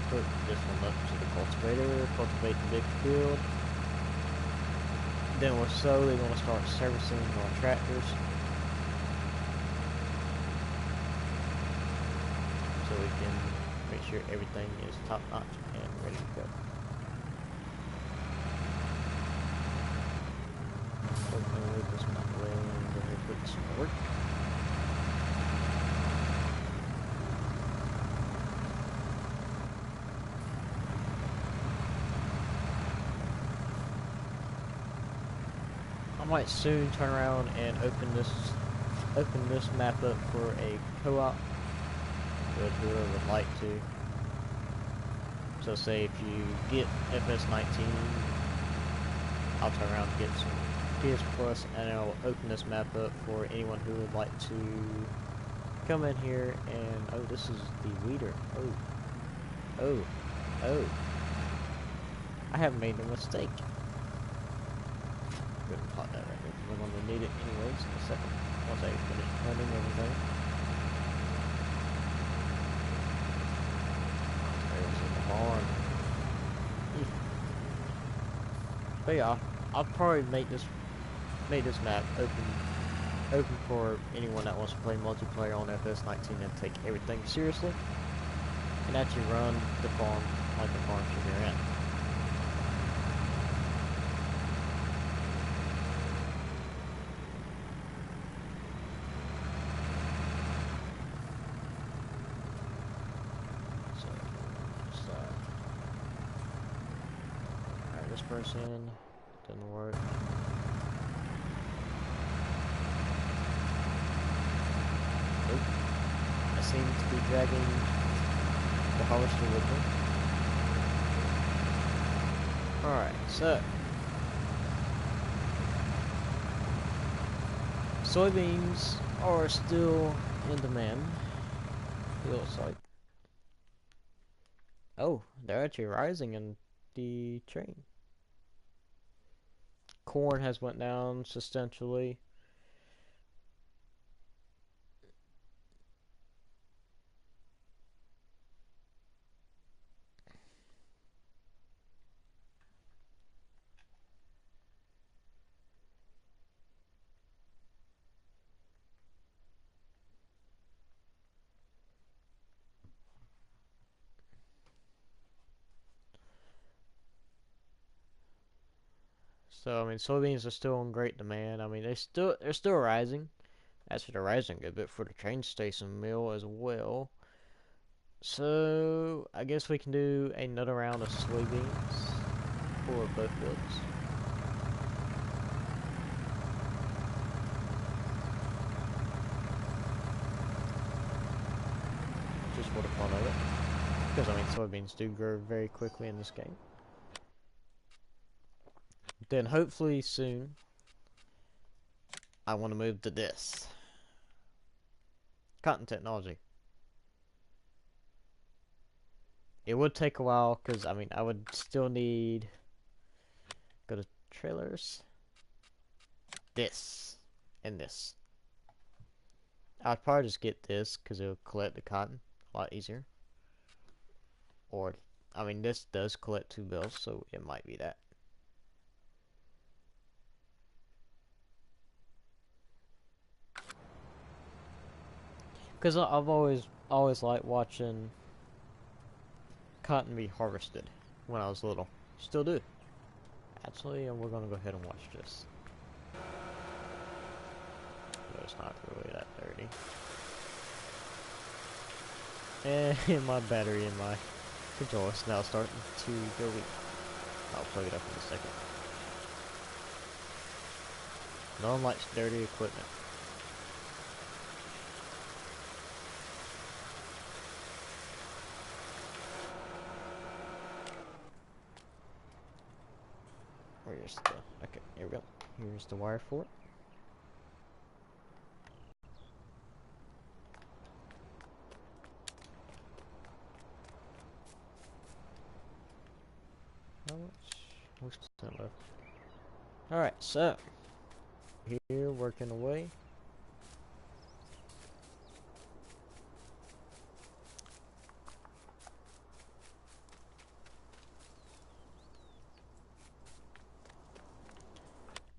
Put this one up to the cultivator. Cultivate the big field. Then we're slowly going to start servicing our tractors. So we can make sure everything is top notch and ready to go. So I'm going to leave this one out of the way and go ahead and put this one to work. I might soon turn around and open this map up for a co-op with whoever would like to. So say if you get Fs19, I'll turn around and get some PS Plus, and I'll open this map up for anyone who would like to come in here and oh, this is the leader. Oh, I have made a mistake. Couldn't plot that right there because we're going to need it anyways in a second once I finish planting everything. There's in the barn. But yeah, I'll probably make this map open for anyone that wants to play multiplayer on Fs19 and take everything seriously and actually run the farm like the farm should be ran. This person didn't work. Nope. I seem to be dragging the harvester with me. Alright, so soybeans are still in demand. It looks like. Oh, they're actually rising in the train. Corn has went down substantially. So I mean, soybeans are still in great demand. I mean, they're still rising. As for the rising a bit for the train station mill as well. So I guess we can do another round of soybeans for both fields. Just for the fun of it. Because I mean, soybeans do grow very quickly in this game. Then hopefully soon, I want to move to this. Cotton technology. It would take a while because I mean I would still need trailers. This and this. I'd probably just get this because it'll collect the cotton a lot easier. Or, I mean, this does collect 2 bales, so it might be that. Because I've always liked watching cotton be harvested when I was little. Still do. Actually, and we're gonna go ahead and watch this. No, it's not really that dirty. And my battery in my controller is now starting to go weak. I'll plug it up in a second. No one likes dirty equipment. Where's the... Okay, here we go. Here's the wire for it. How much percent left? Alright, so here working away.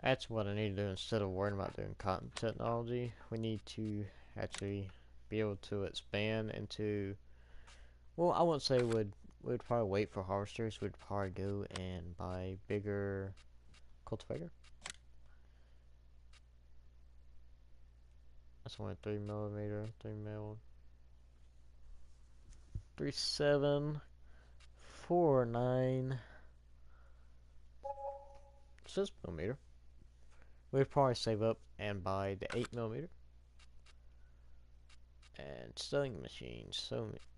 That's what I need to do instead of worrying about doing cotton technology. We need to actually be able to expand into, well, I wouldn't say we'd probably wait for harvesters. We'd probably go and buy bigger cultivator. That's only 3mm, 3mm, 3749 6mm. We'd probably save up and buy the 8mm and sewing machines,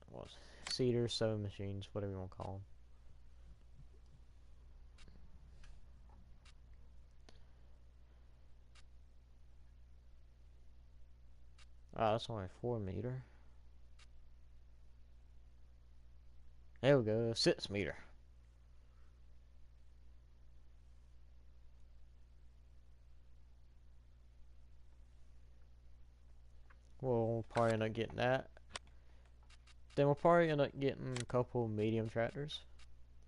well, cedar sewing machines, whatever you want to call them. Ah, that's only 4m. There we go, 6m. We'll probably end up getting that. Then we'll probably end up getting a couple medium tractors,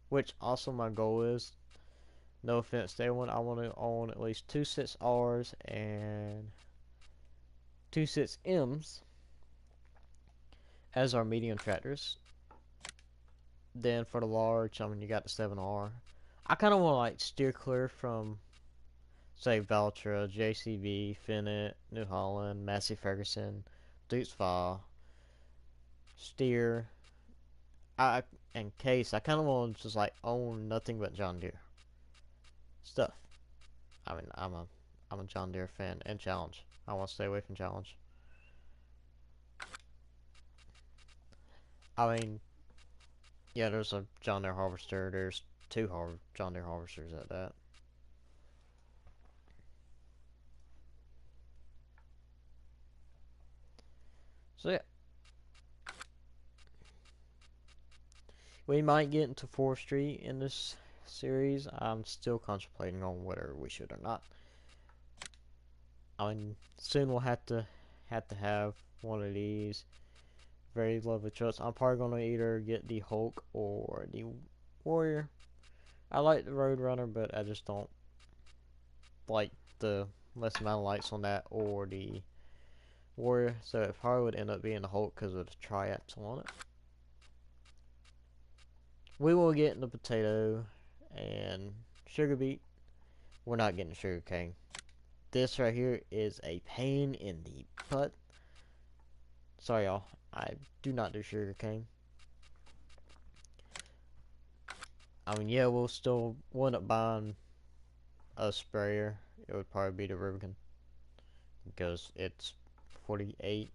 which also my goal is, no offense to anyone, I want to own at least 2 6Rs and 2 6Ms as our medium tractors. Then for the large, I mean, you got the 7R. I kind of want to like steer clear from, say, Valtra, JCB, Finnett, New Holland, Massey Ferguson, Dukes Fall, Steer, and Case. I kind of want to just like own nothing but John Deere stuff. I mean, I'm a John Deere fan, and Challenge. I want to stay away from Challenge. I mean, yeah, there's a John Deere harvester. There's 2 John Deere harvesters at that. So yeah, we might get into forestry in this series. I'm still contemplating on whether we should or not. I mean, soon we'll have to have one of these very lovely trucks. I'm probably gonna either get the Hulk or the Warrior. I like the Roadrunner, but I just don't like the less amount of lights on that or the Warrior. So it probably would end up being the Hulk because of the triaxle on it. We will get the potato and sugar beet. We're not getting sugar cane. This right here is a pain in the butt. Sorry, y'all. I do not do sugar cane. I mean, yeah, we'll end up buying a sprayer. It would probably be the Rubicon because it's 48,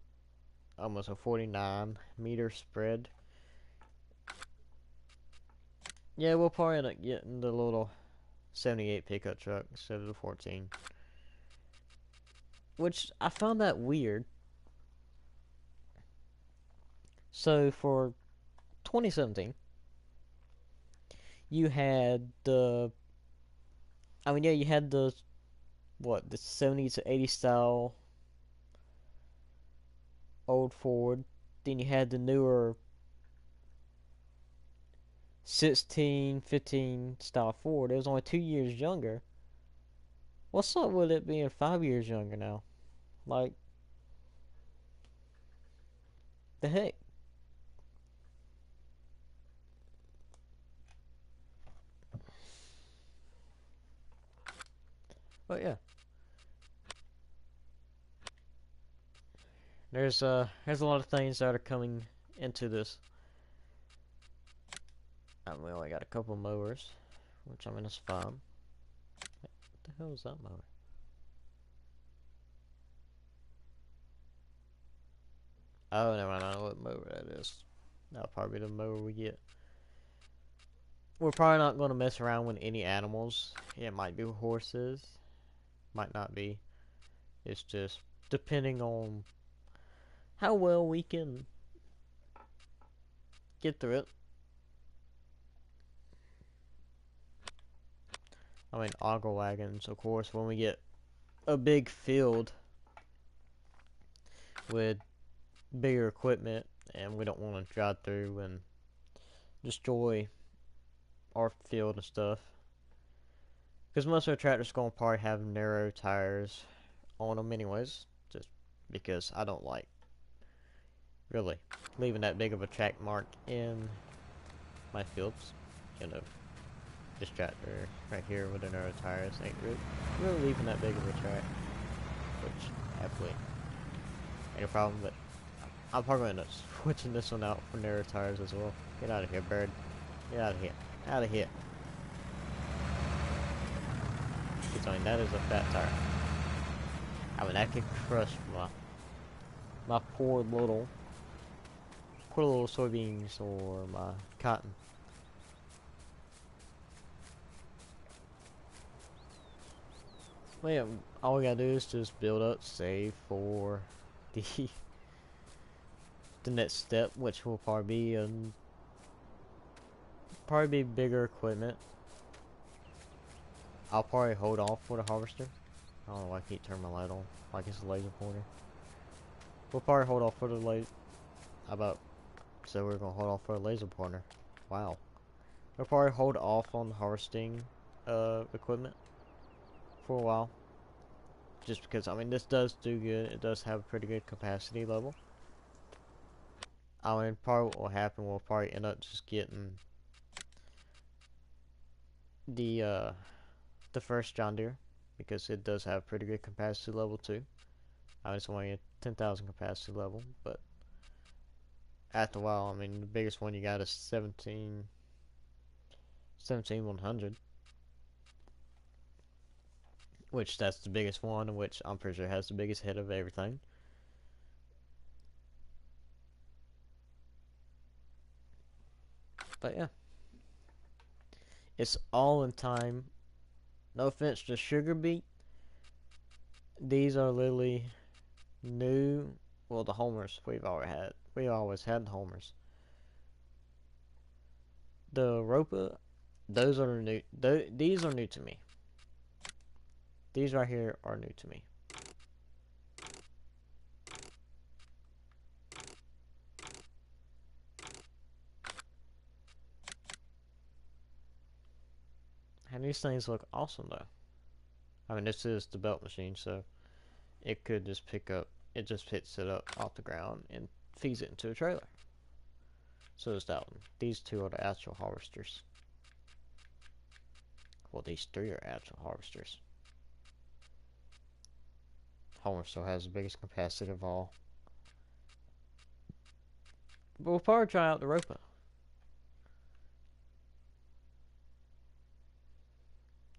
almost a 49 meter spread. Yeah, we'll probably end up getting the little 78 pickup truck instead of the 14. Which I found that weird. So for 2017, you had the I mean, yeah, you had the what the 70 to 80 style old Ford. Then you had the newer 16, 15 style Ford. It was only 2 years younger. What's up with it being 5 years younger now? Like, the heck? But yeah, there's a lot of things that are coming into this. We only got a couple mowers, which I mean is fine. What the hell is that mower? Oh, never mind. I know what mower that is. That'll probably be the mower we get. We're probably not going to mess around with any animals. It might be horses, might not be. It's just depending on how well we can get through it. I mean, auger wagons, of course, when we get a big field with bigger equipment and we don't want to drive through and destroy our field and stuff. Because most of our tractors going to probably have narrow tires on them anyways. Just because I don't like really leaving that big of a track mark in my fields. You know, this tractor right here with the narrow tires ain't really leaving that big of a track. Which, absolutely ain't a problem, but I'm probably going to end up switching this one out for narrow tires as well. Get out of here, bird. Get out of here. Out of here. It's only that is a fat tire. I mean, that could crush my poor little soybeans or my cotton. Well, yeah, all we gotta do is just build up, save for the the next step, which will probably be bigger equipment. I'll probably hold off for the harvester. I don't know why I keep turning my light on, like it's a laser pointer. We'll probably hold off for the laser. About so we're gonna hold off for a laser pointer. Wow. We'll probably hold off on the harvesting equipment for a while. Just because, I mean, this does do good. It does have a pretty good capacity level. I mean, probably what will happen, we'll probably end up just getting the first John Deere. Because it does have a pretty good capacity level too. I mean, it's only a 10,000 capacity level, but after a while, I mean, the biggest one you got is 17100, which that's the biggest one, which I'm pretty sure has the biggest head of everything. But yeah, it's all in time. No offense to Sugar Beet, these are literally new. Well, the homers we always had the homers. The Ropa, those are new. These are new to me. These right here are new to me. And these things look awesome though. I mean, this is the belt machine, so it could just it just picks it up off the ground and feeds it into a trailer. So is that one. These two are the actual harvesters. Well, these three are actual harvesters. Homer still has the biggest capacity of all. But we'll probably try out the Ropa.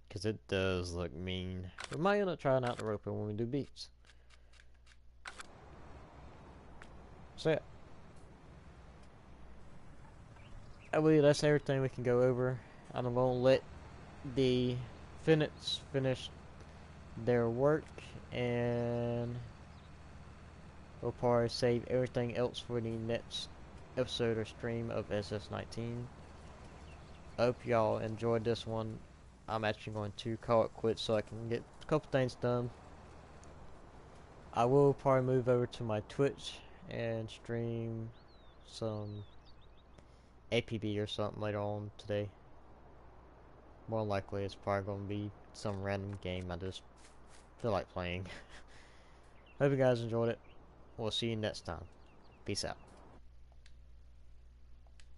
Because it does look mean. We might end up trying out the Ropa when we do beats. So yeah. I believe that's everything we can go over. I'm going to let the Finets finish their work, and we'll probably save everything else for the next episode or stream of SS19. I hope y'all enjoyed this one. I'm actually going to call it quits so I can get a couple things done. I will probably move over to my Twitch and stream some APB or something later on today. More likely it's probably going to be some random game I just feel like playing. Hope you guys enjoyed it. We'll see you next time. Peace out.